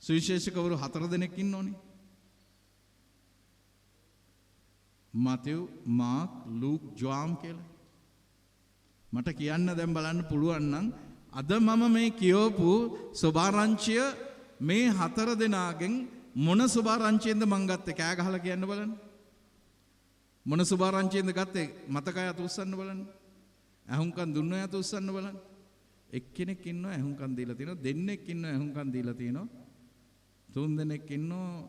සුවිශේෂකවරු 4 දෙනෙක් ඉන්නෝනේ. මතෙව්, මාක්, ලූක්, ජෝම් කියලා. මට කියන්න දැන් බලන්න පුළුවන් නම් අද මම මේ කියවපු සුභාරංචිය මේ 4 දෙනාගෙන් මොන සුභාරංචියෙන්ද මං ගත්තේ? කෑ ගහලා කියන්න බලන්න. මොන සුභාරංචියෙන්ද ගත්තේ? මතකය අත උස්සන්න බලන්න. ඇහුම්කන් දුන්න අත උස්සන්න බලන්න. එක්කෙනෙක් ඉන්නවා ඇහුම්කන් දීලා තියෙනවා. දෙන්නෙක් ඉන්නවා ඇහුම්කන් දීලා තියෙනවා. 3 දෙනෙක් ඉන්නවා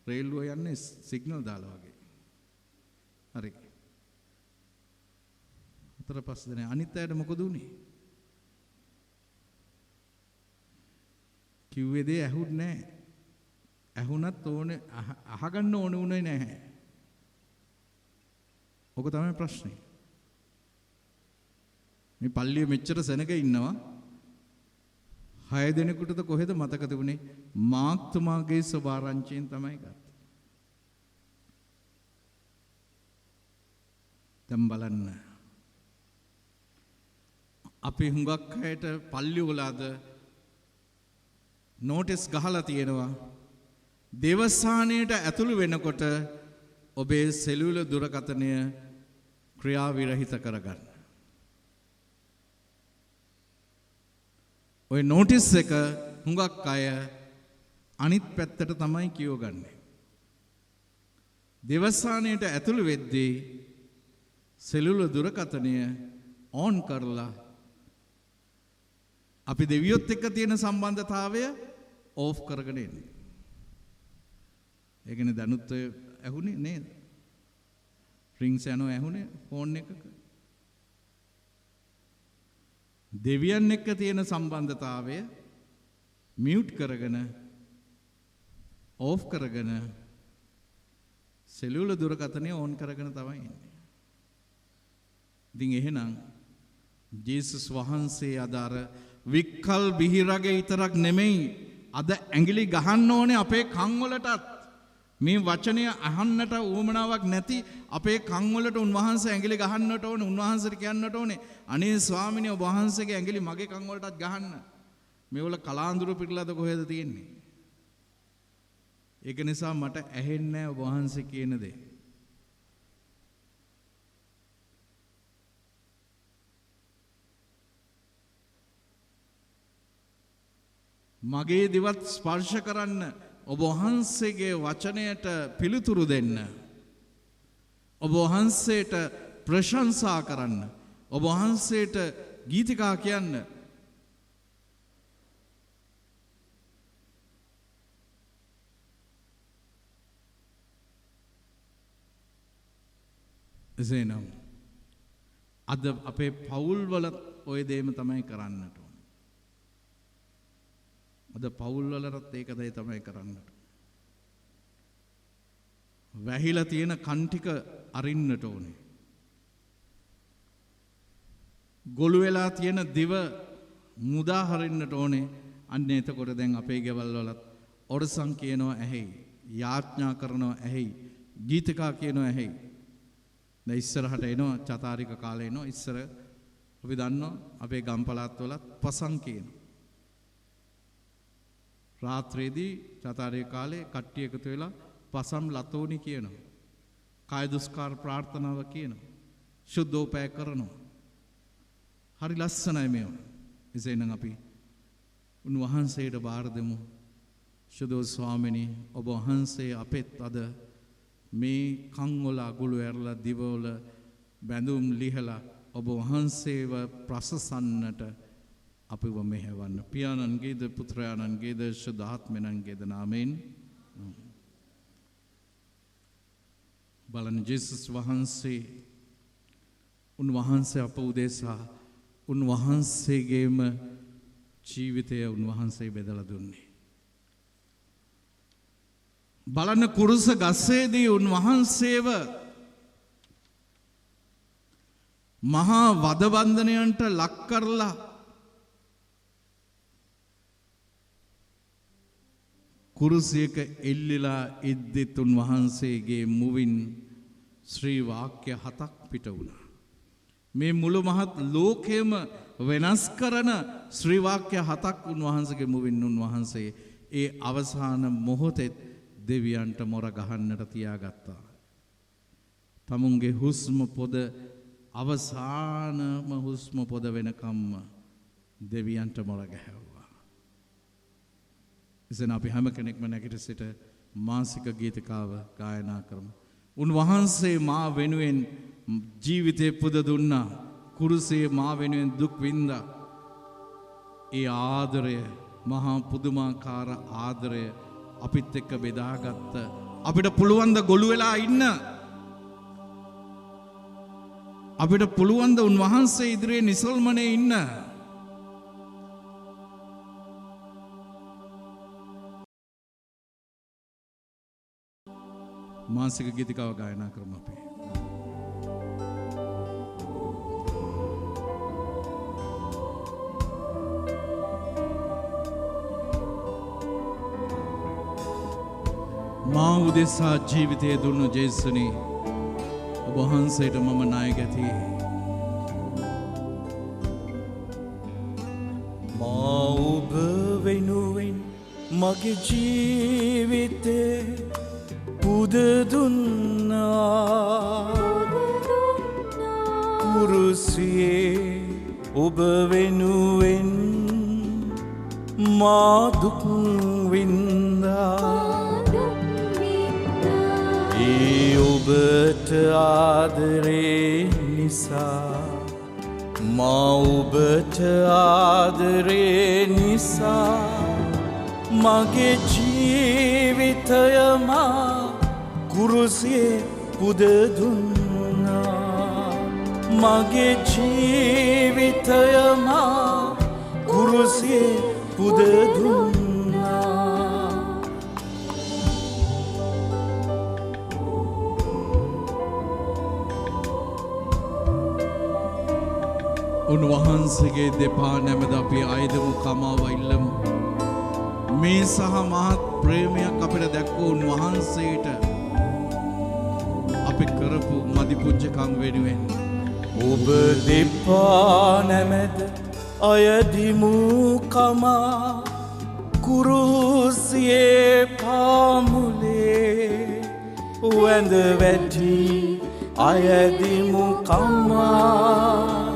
රේල්ුව යන්නේ සිග්නල් දාලා වගේ. හරි. 4-5 දෙනෙක් අනිත් අයට මොකද උනේ? කිව්වේ දේ ඇහුන්නේ නැහැ. ඇහුණත් ඕනේ අහගන්න ඕනේ උනේ නැහැ. ඔක තමයි ප්‍රශ්නේ. මේ පල්ලියේ මෙච්චර සෙනග ඉන්නවා. 6 දෙනෙකුටද කොහෙද මතක තිබුණේ? මාක් තුමාගේ සුභාරංචියෙන් තමයි ගත්තේ. දැන් බලන්න. අපි හුඟක් අයට පල්ලි වල අද නෝටිස් ගහලා තියෙනවා. දේවස්ථානයට ඇතුළු වෙනකොට ඔබේ සෙලුලර් දුරකථනය ක්‍රියා විරහිත කරගන්න. ඔය නෝටිස් එක හුඟක් අය අනිත් පැත්තට තමයි කියවගන්නේ. දේවස්ථානයට ඇතුළු වෙද්දී සෙලුලර් දුරකථනය ඕන් කරලා අපි දෙවියොත් එක්ක තියෙන සම්බන්ධතාවය ඕෆ් කරගෙන ඉන්නේ. ඒකනේ දැනුත් ඇහුනේ නේද? රින්ග්ස් යනවා ඇහුනේ ෆෝන් එකක. දෙවියන් එක්ක තියෙන සම්බන්ධතාවය මියුට් කරගෙන ඕෆ් කරගෙන සෙලුලර් දුරකථනය ඕන් කරගෙන තමයි ඉන්නේ. ඉතින් එහෙනම් ජේසුස් වහන්සේ අදාර වික්කල් බිහිරගේ විතරක් නෙමෙයි අද ඇඟිලි ගහන්න ඕනේ අපේ කන් වලටත්. මේ වචනය අහන්නට උවමනාවක් නැති අපේ කන් වලට උන්වහන්සේ ඇඟිලි ගහන්නට ඕනේ. උන්වහන්සේට කියන්නට ඕනේ අනේ ස්වාමිනේ ඔබ වහන්සේගේ ඇඟිලි මගේ කන් වලටත් ගහන්න. මේවල කලාඳුර පිටලාද කොහෙද තියෙන්නේ? ඒක නිසා මට ඇහෙන්නේ නැහැ ඔබ වහන්සේ කියන දේ. මගේ දිවත් ස්පර්ශ කරන්න ඔබ වහන්සේගේ වචනයට පිළිතුරු දෙන්න ඔබ වහන්සේට ප්‍රශංසා කරන්න ඔබ වහන්සේට ගීතිකා කියන්න එසේනම් අද අපේ පවුල් වල ඔය දේම තමයි කරන්නට ඕන. අද පවුල් වලටත් ඒක දේ තමයි කරන්නට. වැහිලා තියෙන කන් ටික අරින්නට ඕනේ. ගොළු වෙලා තියෙන දිව මුදා හරින්නට ඕනේ. අන්න එතකොට දැන් අපේ ගෙවල් වලත් ඔරසම් කියනවා ඇහෙයි. යාඥා කරනවා ඇහෙයි. ගීතිකා කියනවා ඇහෙයි. දැන් ඉස්සරහට එනවා චතාරික කාලේ එනවා. ඉස්සර අපි දන්නවා අපේ ගම් පළාත් වලත් පසං කියනවා. රාත්‍රියේදී චතාරික කාලේ කට්ටිය එකතු වෙලා පසම් ලතෝනි කියනවා. කාය දුස්කාර ප්‍රාර්ථනාව කියනවා. සුද්ධෝපය කරනවා. හරි ලස්සනයි මේවා. එසේනම් අපි උන්වහන්සේට බාර දෙමු. සුදෝ ස්වාමිනී ඔබ වහන්සේ අපෙත් අද මේ කන් වල අගුළු ඇරලා දිවවල බැඳුම් ලිහලා ඔබ වහන්සේව ප්‍රසසන්නට අපිව මෙහෙවන්න. පියාණන්ගේද පුත්‍රයාණන්ගේද සුද්ධාත්මයන්ගේද නාමයෙන් බලන්න ජේසුස් වහන්සේ උන්වහන්සේ අප උදෙසා උන්වහන්සේගේම ජීවිතය උන්වහන්සේ බෙදලා දුන්නේ. බලන්න කුරුස ගස්සේදී උන්වහන්සේව මහා වදබන්ධනයන්ට ලක් කරලා කුරුසියක එල්ලිලා ඉද්දිත් උන්වහන්සේගේ මුවින් ශ්‍රී වාක්‍ය 7ක් පිට වුණා. මේ මුළු මහත් ලෝකෙම වෙනස් කරන ශ්‍රී වාක්‍ය 7ක් උන්වහන්සේගේ මුවින් උන්වහන්සේ ඒ අවසාන මොහොතේ දෙවියන්ට මොර ගහන්නට තියාගත්තා. තමුන්ගේ හුස්ම පොද අවසානම හුස්ම පොද වෙනකම්ම දෙවියන්ට මොර ගැහැව්වා. එසේන අපි හැම කෙනෙක්ම නැගිට සිට මාසික ගීතිකාව ගායනා කරමු. උන්වහන්සේ මා වෙනුවෙන් ජීවිතේ පුද දුන්නා. කුරුසේ මා වෙනුවෙන් දුක් විඳා. ඒ ආදරය මහා පුදුමාකාර ආදරය අපිත් එක්ක බෙදාගත්ත. අපිට පුළුවන් ද ගොළු වෙලා ඉන්න. අපිට පුළුවන් ද උන්වහන්සේ ඉදිරියේ නිසල්මනේ ඉන්න. මාසික ගීතිකාව ගායනා කරමු අපි. මා උදෙසා ජීවිතය දුන්නු ජේසුනි ඔබ වහන්සේට මම ණය ගැති. මා ඔබ වෙනුවෙන් මගේ ජීවිතේ පුද දුන්නා. කුරුසියේ ඔබ වෙනුවෙන් මා දුක් විඳා. ඒ ඔබට ආදරේ නිසා මා ඔබට ආදරේ නිසා මගේ ජීවිතය මා කුරුසියේ පුද දුන්නා. මගේ ජීවිතය මා කුරුසියේ පුද දුන්නා. උන්වහන්සේගේ දෙපා නැමද අපි අයදමු කමාව ඉල්ලමු. මේ සහ මහත් ප්‍රේමයක් අපිට දැක්වූ උන්වහන්සේට අපි කරපු මදි පුජ්ජකම් වෙනුවෙන් ඔබ දෙපා නැමද අයදිමු කමා කුරුසියේ පාමුලේ වැඳ වැටි අයදිමු කමා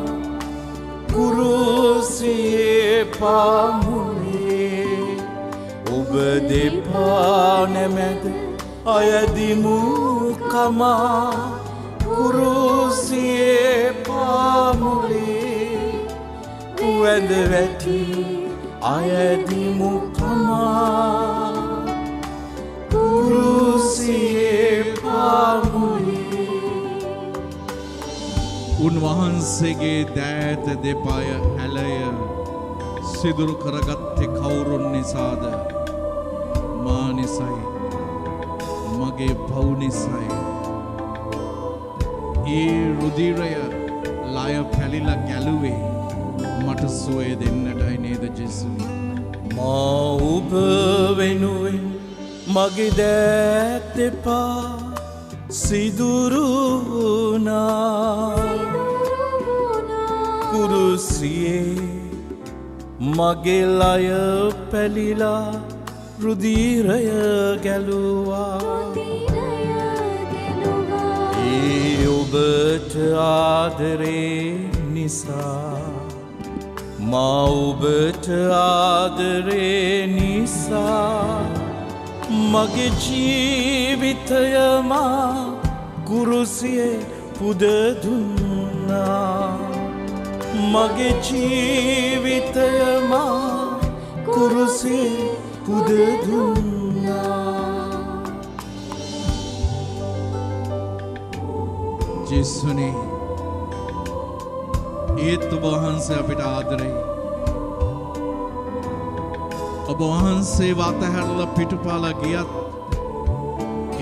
කුරුසියේ පාමුලේ ඔබ දෙපා නැමැද අයදිමු කමා කුරුසියේ පාමුලේ වැඳ වැටි අයදිමු කමා කුරුසියේ පාමුලේ උන්වහන්සේගේ දෑත දෙපාය ඇලය සිදුරු කරගත්තේ කවුරුන් නිසාද? මා නිසයි, මගේ පව් නිසයි. ඒ රුධිරය ලය පැලිලා ගැලුවේ මට සුවය දෙන්නටයි නේද ජේසුස්? මා ඔබ වෙනුවෙන් මගේ දෑත් දෙපා සිදුරු වුණා. කුරුසියේ මගේ ලය පැලිලා රුධිරය ගැලුවා. ඒ ඔබට ආදරේ නිසා, මා ඔබට ආදරේ නිසා මගේ ජීවිතය මා කුරුසියේ පුද දුන්නා. මගේ ජීවිතය මා කුරුසියේ පුද දුන්නා. ජේසුනේ, ඒත් ඔබ වහන්සේ අපිට ආදරේ. ඔබ වහන්සේ වතහැරලා පිටුපාලා ගියත්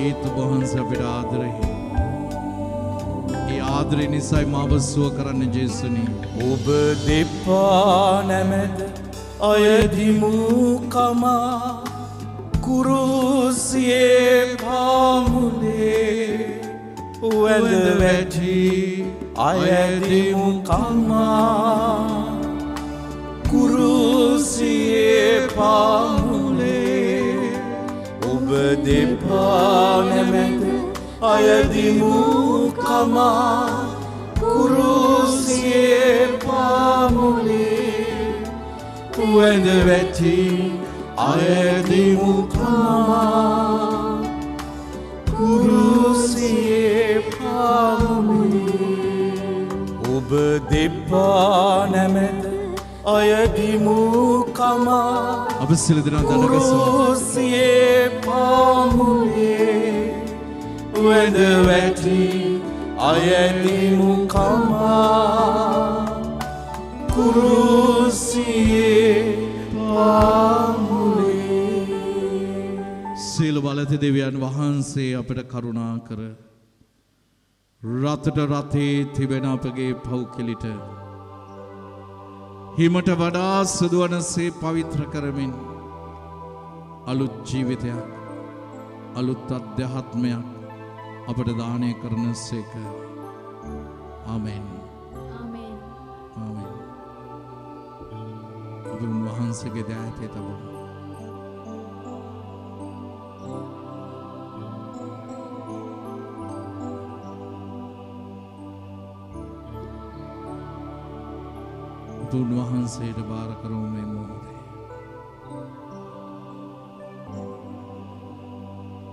ඒත් ඔබ වහන්සේ අපිට ආදරේ. ඒ ආදරේ නිසායි මාව සුව කරන්න ජේසුනේ. ඔබ දෙපා නැමැද අයදිමු කමා කුරුසියේ පාමුලේ වැඳ වැටි අයදිමු කමා කුරුසියේ පාමුලේ ඔබ දෙපා නැමැද අයදිමු කමා කුරුසියේ පාමුලේ වැඳ වැටි අයදිමු කමා කුරුසියේ පාමුලේ ඔබ දෙපා නැමැද අයදිමු කමා අප සියලු දෙනා දනගසමු. කුරුසියේ පාමුලේ වැඳ වැටි අයදිමු කමා කුරුසියේ පාමුලේ. සියලු බලති දෙවියන් වහන්සේ අපට කරුණා කර රතට රතේ තිබෙන අපගේ පව් කෙලිට හිමට වඩා සුදුවනසේ පවිත්‍ර කරමින් අලුත් ජීවිතයක්, අලුත් අධ්‍යාත්මයක් අපට දානය කරන සේක. ආමෙන්. ආමෙන්. ආමෙන්. අපි උන්වහන්සේගේ දෑතේ තබමු. උන්වහන්සේට බාර කරමු මේ මොහොතේ.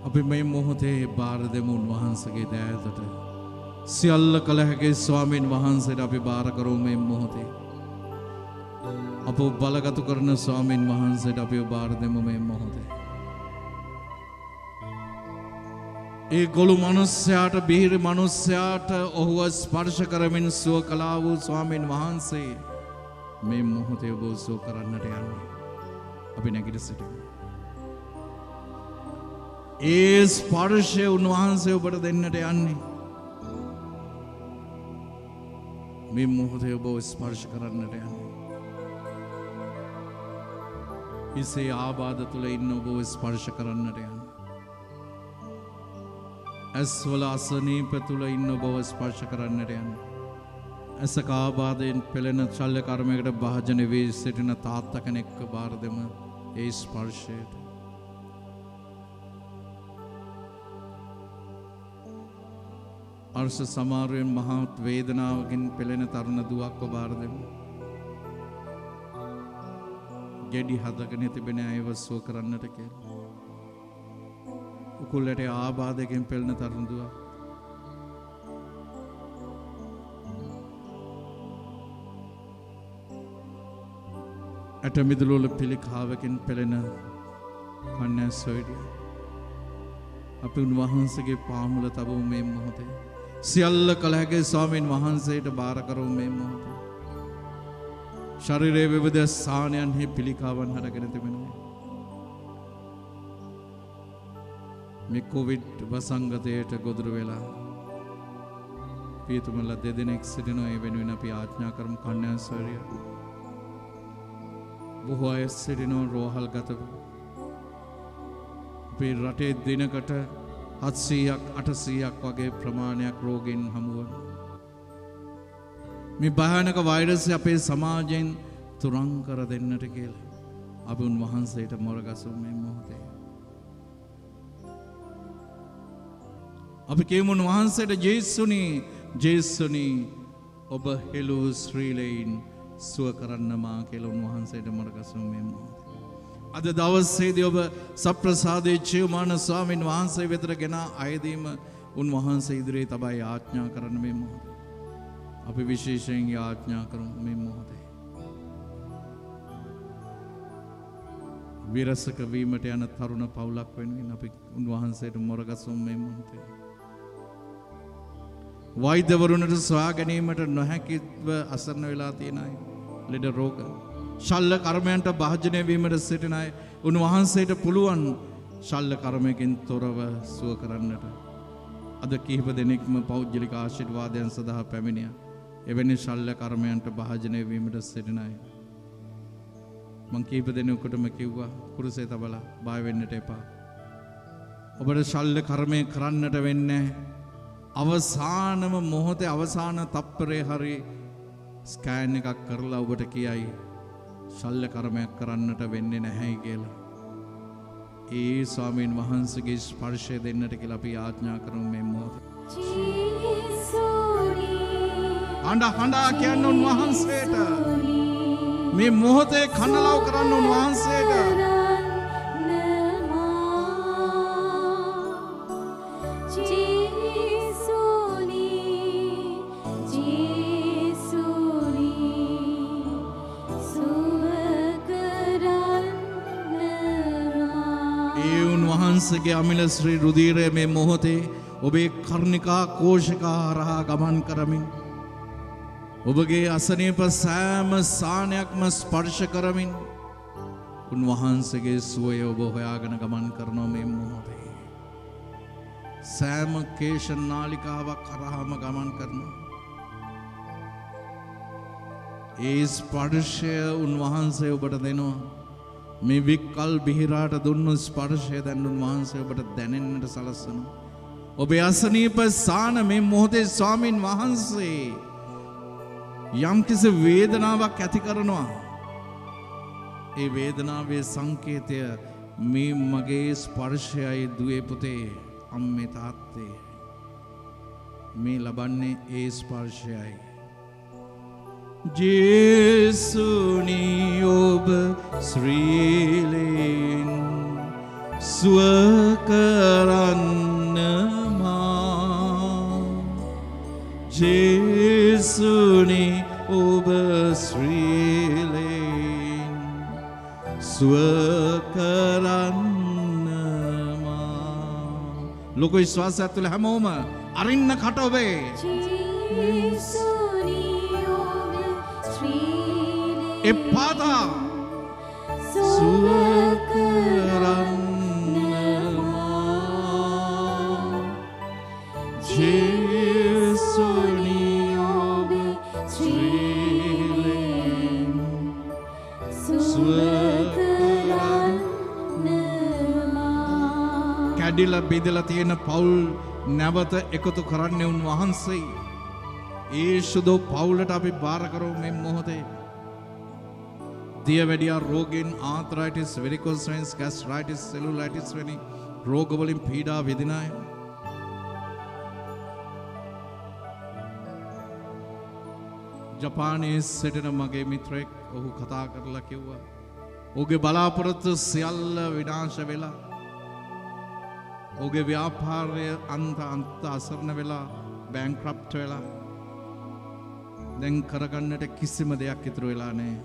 අපි මේ මොහොතේ බාර දෙමු උන්වහන්සේගේ දෑතට. සියල්ල කළ හැකි ස්වාමීන් වහන්සේට අපි බාර කරමු මේ මොහොතේ. අප බලගතු කරන ස්වාමීන් වහන්සේට අපි බාර දෙමු මේ මොහොතේ. ඒ ගොළු මනුස්සයාට, බිහිරි මනුස්සයාට ඔහුව ස්පර්ශ කරමින් සුව කළා වූ ස්වාමීන් වහන්සේ මේ මොහොතේ ඔබ සුව කරන්නට යන්නේ. අපි නැගිට සිටිමු. ඒ ස්පර්ශය උන්වහන්සේ ඔබට දෙන්නට යන්නේ. මේ මොහොතේ ඔබ ස්පර්ශ කරන්නට යන්නේ. ඉසේ ආබාධ තුළ ඉන්න ඔබ ස්පර්ශ කරන්නට යන්නේ. ඇස්වල අසනීප තුළ ඉන්න ඔබ ස්පර්ශ කරන්නට යන්නේ. ඇසක ආබාධයෙන් පෙළෙන ශල්‍ය කර්මයකට භාජන වී සිටින තාත්තා කෙනෙක්ව බාර දෙමු ඒ ස්පර්ශයට. අර්ශ සමාරුවෙන් මහත් වේදනාවකින් පෙළෙන තරුණ දුවක්ව බාර දෙමු. ගෙඩි හදගෙන තිබෙන අයව සුව කරන්නට කියලා. උකුලට ආබාධයෙන් පෙළෙන තරුණ දුව. ඇට මිදුළු වල පිළිකාවකින් පෙළෙන කන්‍යා සොයුරිය. අපි උන්වහන්සේගේ පාමුල තබමු මේ මොහොතේ. සියල්ල කළ හැකි ස්වාමීන් වහන්සේට බාර කරමු මේ මොහොතේ. ශරීරයේ විවිධ ස්ථානයන්හි පිළිකාවන් හටගෙන තිබෙනවා. මේ කොවිඩ් වසංගතයට ගොදුරු වෙලා පියතුමලා දෙදෙනෙක් සිටිනවා. ඒ වෙනුවෙන් අපි ආඥා කරමු කන්‍යා සොයුරිය. බොහෝ අය සිටිනවා රෝහල්ගතව. අපේ රටේ දිනකට 700ක් 800ක් වගේ ප්‍රමාණයක් රෝගීන් හමුවන. මේ භයානක වෛරසය අපේ සමාජයෙන් තුරන් කර දෙන්නට කියලා අපි උන්වහන්සේට මොරගසමු මේ මොහොතේ. අපි කියමු උන්වහන්සේට ජේසුනි ඔබ හෙළු ශ්‍රීලයෙන් සුව කරන්න මා කියලා උන්වහන්සේට මොරගසමු මේ මොහොතේ. අද දවසේදී ඔබ සප්‍රසාදේ චේමාන ස්වාමීන් වහන්සේ වෙතට ගෙන අයදීම උන්වහන්සේ ඉදිරියේ තබයි ආඥා කරන්න මේ මොහොතේ. අපි විශේෂයෙන් ආඥා කරමු මේ මොහොතේ. විරසක වීමට යන තරුණ පවුලක් වෙනුවෙන් අපි උන්වහන්සේට මොරගසමු මේ මොහොතේ. වෛද්‍යවරුන්ට සොයා ගැනීමට නොහැකිව අසරණ වෙලා තියෙන අය, ලෙඩ රෝග ශල්‍ය කර්මයන්ට භාජනය වීමට සිටින අය උන්වහන්සේට පුළුවන් ශල්‍ය කර්මයකින් තොරව සුව කරන්නට. අද කිහිප දෙනෙක්ම පෞද්ගලික ආශිර්වාදයන් සඳහා පැමිණියා. එවැනි ශල්‍ය කර්මයන්ට භාජනය වීමට සිටින අය. මං කිහිප දෙනෙකුටම කිව්වා කුරුසේ තබලා බය වෙන්නට එපා. ඔබට ශල්‍ය කර්මය කරන්නට වෙන්නේ අවසානම මොහොතේ අවසාන තප්පරේ හරි ස්කෑන් එකක් කරලා ඔබට කියයි ශල්‍ය කර්මයක් කරන්නට වෙන්නේ නැහැයි කියලා. ඒ ස්වාමීන් වහන්සේගේ ස්පර්ශය දෙන්නට කියලා අපි ආඥා කරමු මේ මොහොතේ. හඬා කියන්න උන්වහන්සේට මේ මොහොතේ කනලව් කරන්න උන්වහන්සේට. වහන්සේගේ අමිල ශ්‍රී රුධිරය මේ මොහොතේ ඔබේ කර්ණිකා කෝෂිකා හරහා ගමන් කරමින් ඔබගේ අසනීප සෑම ස්ථානයක්ම ස්පර්ශ කරමින් උන්වහන්සේගේ සුවය ඔබ හොයාගෙන ගමන් කරනවා මේ මොහොතේ. සෑම කේශ නාලිකාවක් කරාම ගමන් කරනවා. ඒ ස්පර්ශය උන්වහන්සේ ඔබට දෙනවා. මේ විකල් බිහිරාට දුන්නු ස්පර්ශය දැන් උන්වහන්සේ ඔබට දැනෙන්නට සලස්වනවා. ඔබේ අසනීප ස්ථාන මේ මොහොතේ ස්වාමින් වහන්සේ යම්කිසි වේදනාවක් ඇති කරනවා. ඒ වේදනාවේ සංකේතය මේ මගේ ස්පර්ශයයි දුවේ පුතේ අම්මේ තාත්තේ මේ ලබන්නේ ඒ ස්පර්ශයයි. ජේසුනි ඔබ ශ්‍රීලෙන් සුව කරන්න මා. ජේසුනි ඔබ ශ්‍රීලෙන් සුව කරන්න මා. ලොකු විශ්වාසයක් තුළ හැමෝම අරින්න කට ඔබේ. එපාතා සුව කරන්න මා. ජේසුනි ඔබ ශ්‍රීලෙන් සුව කරන්න මා. කැඩිලා බෙදලා තියෙන පවුල් නැවත එකතු කරන්නේ උන්වහන්සේ. ඒ සුදු පවුලට අපි බාර කරමු මේ මොහොතේ. දියවැඩියා රෝගීන් ආතරයිටිස්, වෙරිකෝස් වෙයින්ස්, ගෑස්ට්‍රයිටිස්, සෙලුලයිටිස් වැනි රෝගවලින් පීඩා විඳින අය. ජපානයේ සිටින මගේ මිත්‍රයෙක් ඔහු කතා කරලා කිව්වා ඔහුගේ බලාපොරොත්තු සියල්ල විනාශ වෙලා ඔහුගේ ව්‍යාපාරය අන්ත අසරණ වෙලා බැංක්‍රප්ට් වෙලා දැන් කරගන්නට කිසිම දෙයක් ඉතුරු වෙලා නැහැ.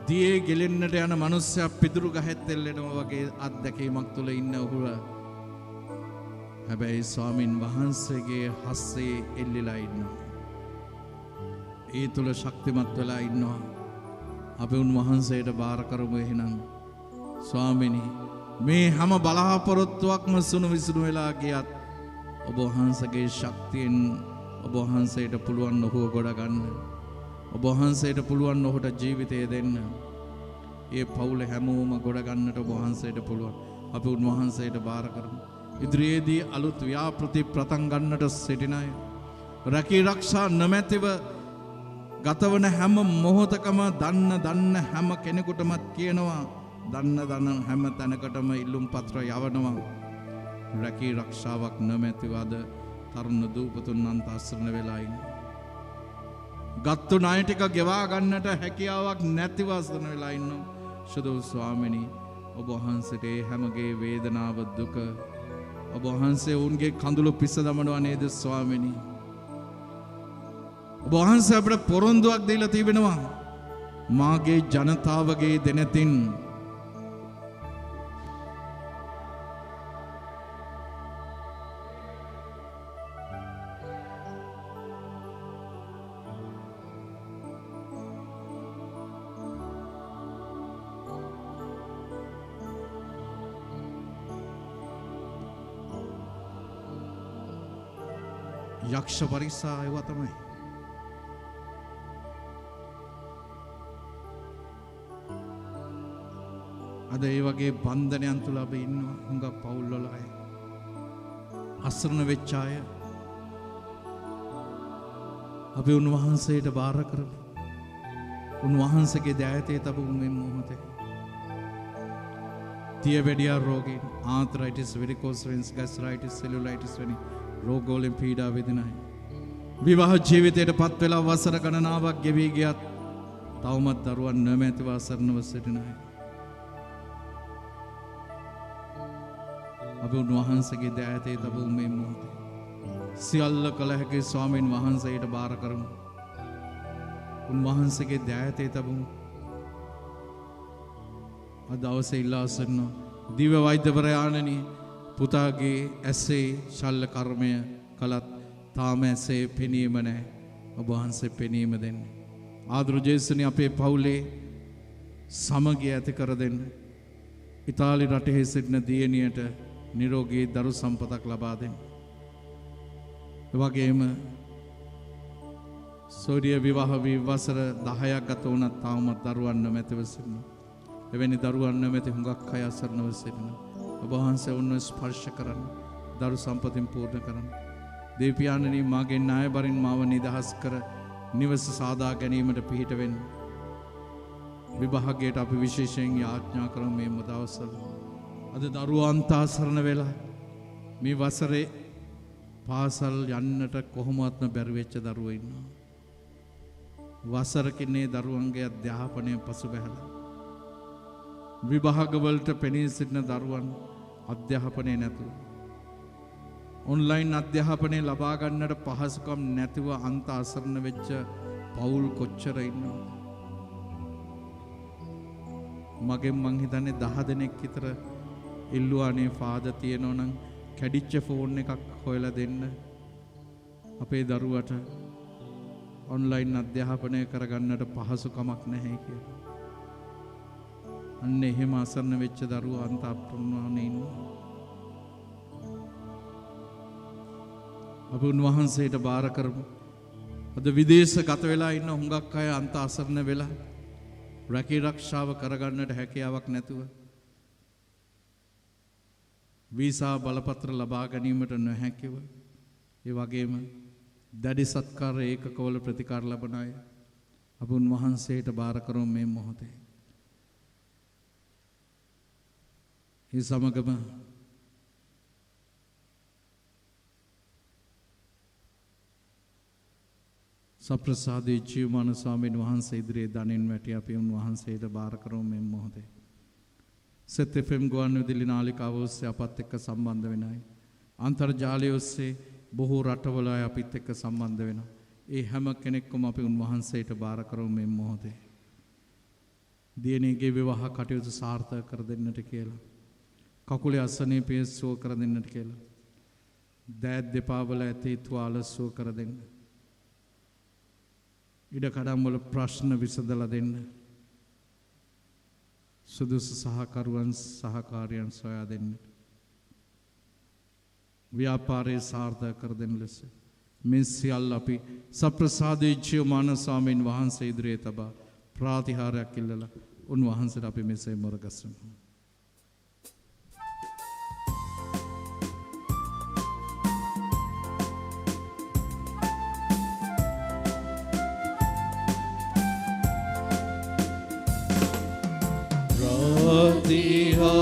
දියේ ගෙලෙන්නට යන මිනිස්සයා පිදුරු ගහෙත් එල්ලෙනවා වගේ අත්දැකීමක් තුල ඉන්න ඔහුව හැබැයි ස්වාමින් වහන්සේගේ හස්සේ එල්ලිලා ඉන්නවා. ඒ තුල ශක්තිමත් වෙලා ඉන්නවා. අපි උන්වහන්සේට බාර කරමු එහෙනම්. ස්වාමිනී මේ හැම බලාපොරොත්තුවක්ම සුණු විසුණු වෙලා ගියත් ඔබ වහන්සේගේ ශක්තියෙන් ඔබ වහන්සේට පුළුවන් ඔහුව ගොඩ ගන්න. ඔබ වහන්සේට පුළුවන් ඔහුට ජීවිතය දෙන්න. ඒ පවුල හැමෝම ගොඩ ගන්නට ඔබ වහන්සේට පුළුවන්. අපි උන්වහන්සේට බාර කරමු. ඉදිරියේදී අලුත් ව්‍යාපෘති ප්‍රතන් ගන්නට සිටින අය රැකී ආරක්ෂා නොමැතිව ගතවන හැම මොහොතකම දන්න හැම කෙනෙකුටම කියනවා දන්න හැම තැනකටම ඉල්ලුම් පත්‍ර යවනවා. රැකී ආරක්ෂාවක් නොමැතිව අද තරුණ දූපතුන් අන්ත අසරණ වෙලා ඉන්නේ. ගත්තු ණය ටික ගෙවා ගන්නට හැකියාවක් නැතිව අසරණ වෙලා ඉන්නවා. සුදු ස්වාමිනී ඔබ වහන්සේට හැමගේ වේදනාව දුක ඔබ වහන්සේ උන්ගේ කඳුළු පිස්ස දමනවා නේද ස්වාමිනී? ඔබ වහන්සේ අපිට පොරොන්දුවක් දීලා තිබෙනවා. මාගේ ජනතාවගේ දෙනතින් යක්ෂ පරික්ෂා ඒවා තමයි. අද ඒ වගේ බන්ධනයන් තුල අපි ඉන්නවා. හුඟක් පවුල් වල අය අසරණ වෙච්ච අය අපි උන්වහන්සේට බාර කරමු. උන්වහන්සේගේ දෑතේ තබමු මේ මොහොතේ. තියවැඩියා රෝගීන් ආන්ත්‍රයිටිස් වෙරිකෝස් වෙන්ස් ගෑස්ට්‍රයිටිස් සෙලුලයිටිස් වැනි රෝගවලින් පීඩා විඳින අය විවාහ ජීවිතයට පත් වෙලා වසර ගණනාවක් ගෙවී ගියත් තවමත් දරුවන් නොමැතිව අසරණව සිටින අය අපි උන්වහන්සේගේ දෑතේ තබමු මේ මොහොතේ. සියල්ල කළ හැකි ස්වාමීන් වහන්සේට බාර කරමු. උන්වහන්සේගේ දෑතේ තබමු. අද දවසේ ඉල්ලා සිටින දිව්‍ය වෛද්‍යවරයාණනි පුතාගේ ඇසේ ශල්‍ය කර්මය කළත් තාම ඇසේ පෙනීම නැහැ. ඔබ වහන්සේ පෙනීම දෙන්න. ආදර ජේසුනි අපේ පවුලේ සමගිය ඇති කර දෙන්න. ඉතාලි රටේ සිටින දියණියට නිරෝගී දරු සම්පතක් ලබා දෙන්න. එවැගේම සෝඩිය විවාහ වී වසර 10ක් ගත වුණත් තාමත් දරුවන් නොමැතිව සිටිනවා. එවැනි දරුවන් නොමැති හුඟක් අය අසරණව සිටිනවා. ඔබ වහන්සේ උන්ව ස්පර්ශ කරන්න. දරු සම්පතින් පූර්ණ කරන්න. දේව්‍යානනි මාගේ ණය බරින් මාව නිදහස් කර නිවස සාදා ගැනීමට පිහිට වෙන්න. විභාගයට අපි විශේෂයෙන් යාඥා කරමු මේ දවස්වල. අද දරුවෝ අන්තාසරණ වෙලා මේ වසරේ පාසල් යන්නට කොහොමත්ම බැරි වෙච්ච දරුවෝ ඉන්නවා. වසරකින්නේ දරුවන්ගේ අධ්‍යාපනය පසුබැහැලා. විභාග වලට පෙනී සිටින දරුවන් අධ්‍යාපනය නැතුව ඔන්ලයින් අධ්‍යාපනය ලබා ගන්නට පහසුකම් නැතිව අන්ත අසරණ වෙච්ච පවුල් කොච්චර ඉන්නවද? මගෙන් මං හිතන්නේ 10 දෙනෙක් විතර ඉල්ලුවානේ ෆාදර් තියෙනවා නම් කැඩිච්ච ෆෝන් එකක් හොයලා දෙන්න අපේ දරුවට ඔන්ලයින් අධ්‍යාපනය කරගන්නට පහසුකමක් නැහැ කියලා. අන්න එහෙම අසරණ වෙච්ච දරුවෝ අන්ත අප්‍රමාණේ ඉන්නවා. අපි උන්වහන්සේට බාර කරමු. අද විදේශගත වෙලා ඉන්න හුඟක් අය අන්ත අසරණ වෙලා රැකී ආරක්ෂාව කරගන්නට හැකියාවක් නැතුව වීසා බලපත්‍ර ලබා ගැනීමට නොහැකිව ඒ වගේම දැඩි සත්කාර ඒකකවල ප්‍රතිකාර ලබන අය අපි උන්වහන්සේට බාර කරමු මේ මොහොතේ. ඒ සමගම සප්‍රසාදේ ජීවමාන ස්වාමීන් වහන්සේ ඉදිරියේ දනින් වැටි අපි උන්වහන්සේට බාර කරමු මේ මොහොතේ. සෙත් FM ගුවන් විදුලි නාලිකාව ඔස්සේ අපත් එක්ක සම්බන්ධ වෙනයි. අන්තර්ජාලය ඔස්සේ බොහෝ රටවල අය අපිත් එක්ක සම්බන්ධ වෙනවා. ඒ හැම කෙනෙක්ම අපි උන්වහන්සේට බාර කරමු මේ මොහොතේ. දියණියගේ විවාහ කටයුතු සාර්ථක කර දෙන්නට කියලා. කකුලේ අසනීපය සුව කර දෙන්නට කියලා. දෑත් දෙපා වල ඇති තුවාල සුව කර දෙන්න. ඉඩකඩම් වල ප්‍රශ්න විසඳලා දෙන්න. සුදුසු සහකරුවන් සහකාරියන් සොයා දෙන්න. ව්‍යාපාරයේ සාර්ථක කර දෙන්න ලෙස මේ සියල්ල අපි සප්‍රසාදේ ජීවමාන ස්වාමීන් වහන්සේ ඉදිරියේ තබා ප්‍රාතිහාරයක් ඉල්ලලා උන්වහන්සේට අපි මෙසේ මොරගස්සමු.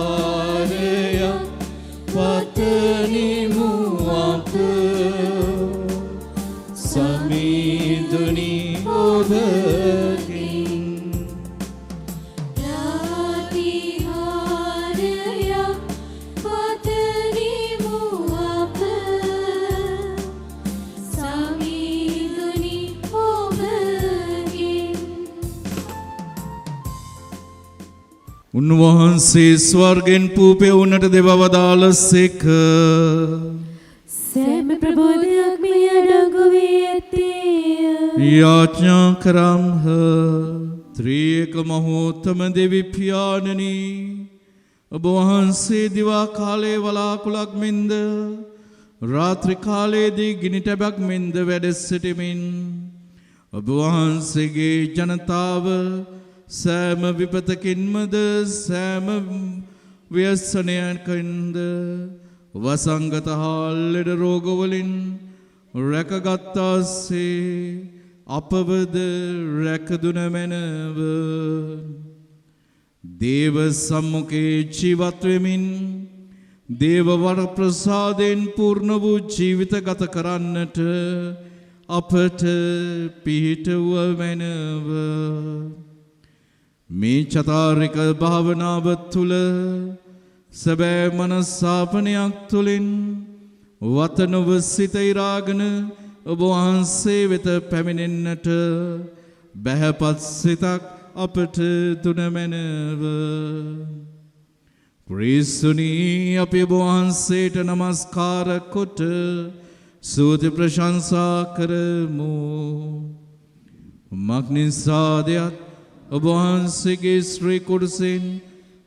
ප්‍රාතිහාරයක් පතනිමු අප සමිඳුනි ඔබකින්. ප්‍රාතිහාරයක් පතනිමු අප සමිඳුනි ඔබකින්. උන්වහන්සේ ස්වර්ගෙන් පූපේ උන්නට දෙවවදාලසේක. සෑම ප්‍රබෝධයක්ම යඩංගු වී ඇත්තේය. යාඥා කරම්හ. ත්‍රිේක මහෝත්තම දෙවි පියාණනි, ඔබ වහන්සේ දිවා කාලයේ වලාකුළක් මෙන්ද රාත්‍රී කාලයේදී ගිනි ටැබක් මෙන්ද වැඩ සිටිමින් ඔබ වහන්සේගේ ජනතාව සෑම විපතකින්මද සෑම ව්‍යසනයකින්ද වසංගත හා ලෙඩ රෝගවලින් රැකගත්තාසේ අපවද රැකදුන මැනව. දේව සම්මුඛේ ජීවත් වෙමින් දේව වර ප්‍රසාදයෙන් පූර්ණ වූ ජීවිත ගත කරන්නට අපට පිහිටුව මැනව. මේ චතාරික භාවනාව තුළ සැබෑ මනස්සාපනයක් තුළින් වතනව සිත ඉරාගෙන ඔබ වහන්සේ වෙත පැමිණෙන්නට බැහැපත් සිතක් අපට දුන මැනව. ක්‍රිස්තුනී අපි ඔබ වහන්සේට නමස්කාර කොට ස්තුති ප්‍රශංසා කරමු. මක්නිසාදයත් ඔබ වහන්සේගේ ශ්‍රී කුඩුසින්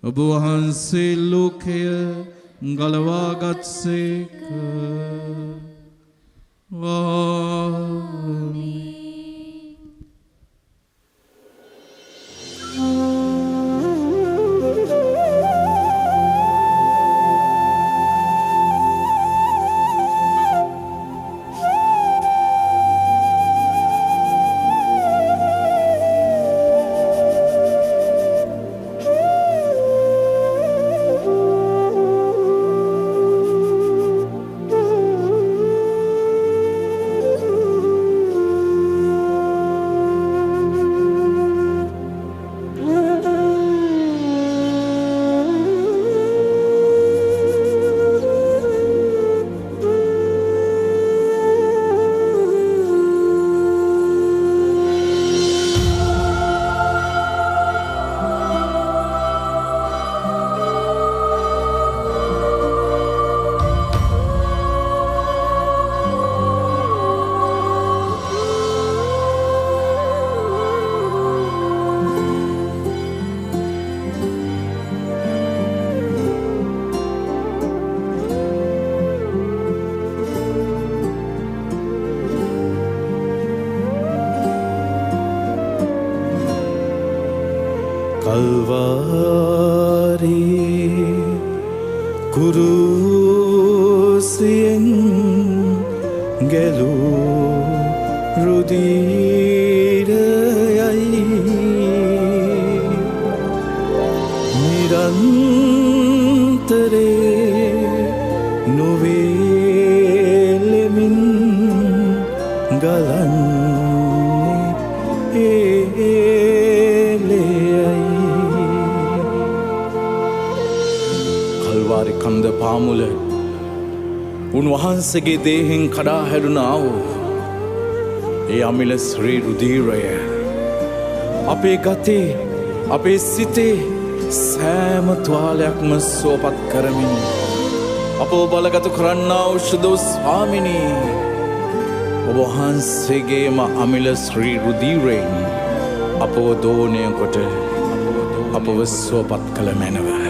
ඔබ වහන්සේ ලෝකය ගලවාගත්සේක. කල්වාරි කුරුසියෙන් ගැලූ රුධිරයයි නිරන්තරේ නොවේලෙමින් ගලන් පාමුල උන්වහන්සේගේ දේහෙන් කඩා හැරුණා වූ ඒ අමිල ශ්‍රී රුධීරය අපේ ගතේ අපේ සිතේ සෑම තුවාලයක්ම සුවපත් කරමින් අපව බලගතු කරන්නා වූ ශුද්ධ ස්වාමිනී ඔබ වහන්සේගේම අමිල ශ්‍රී රුධීරයෙන් අපව දෝණය කොට අපව සුවපත් කළ මැනව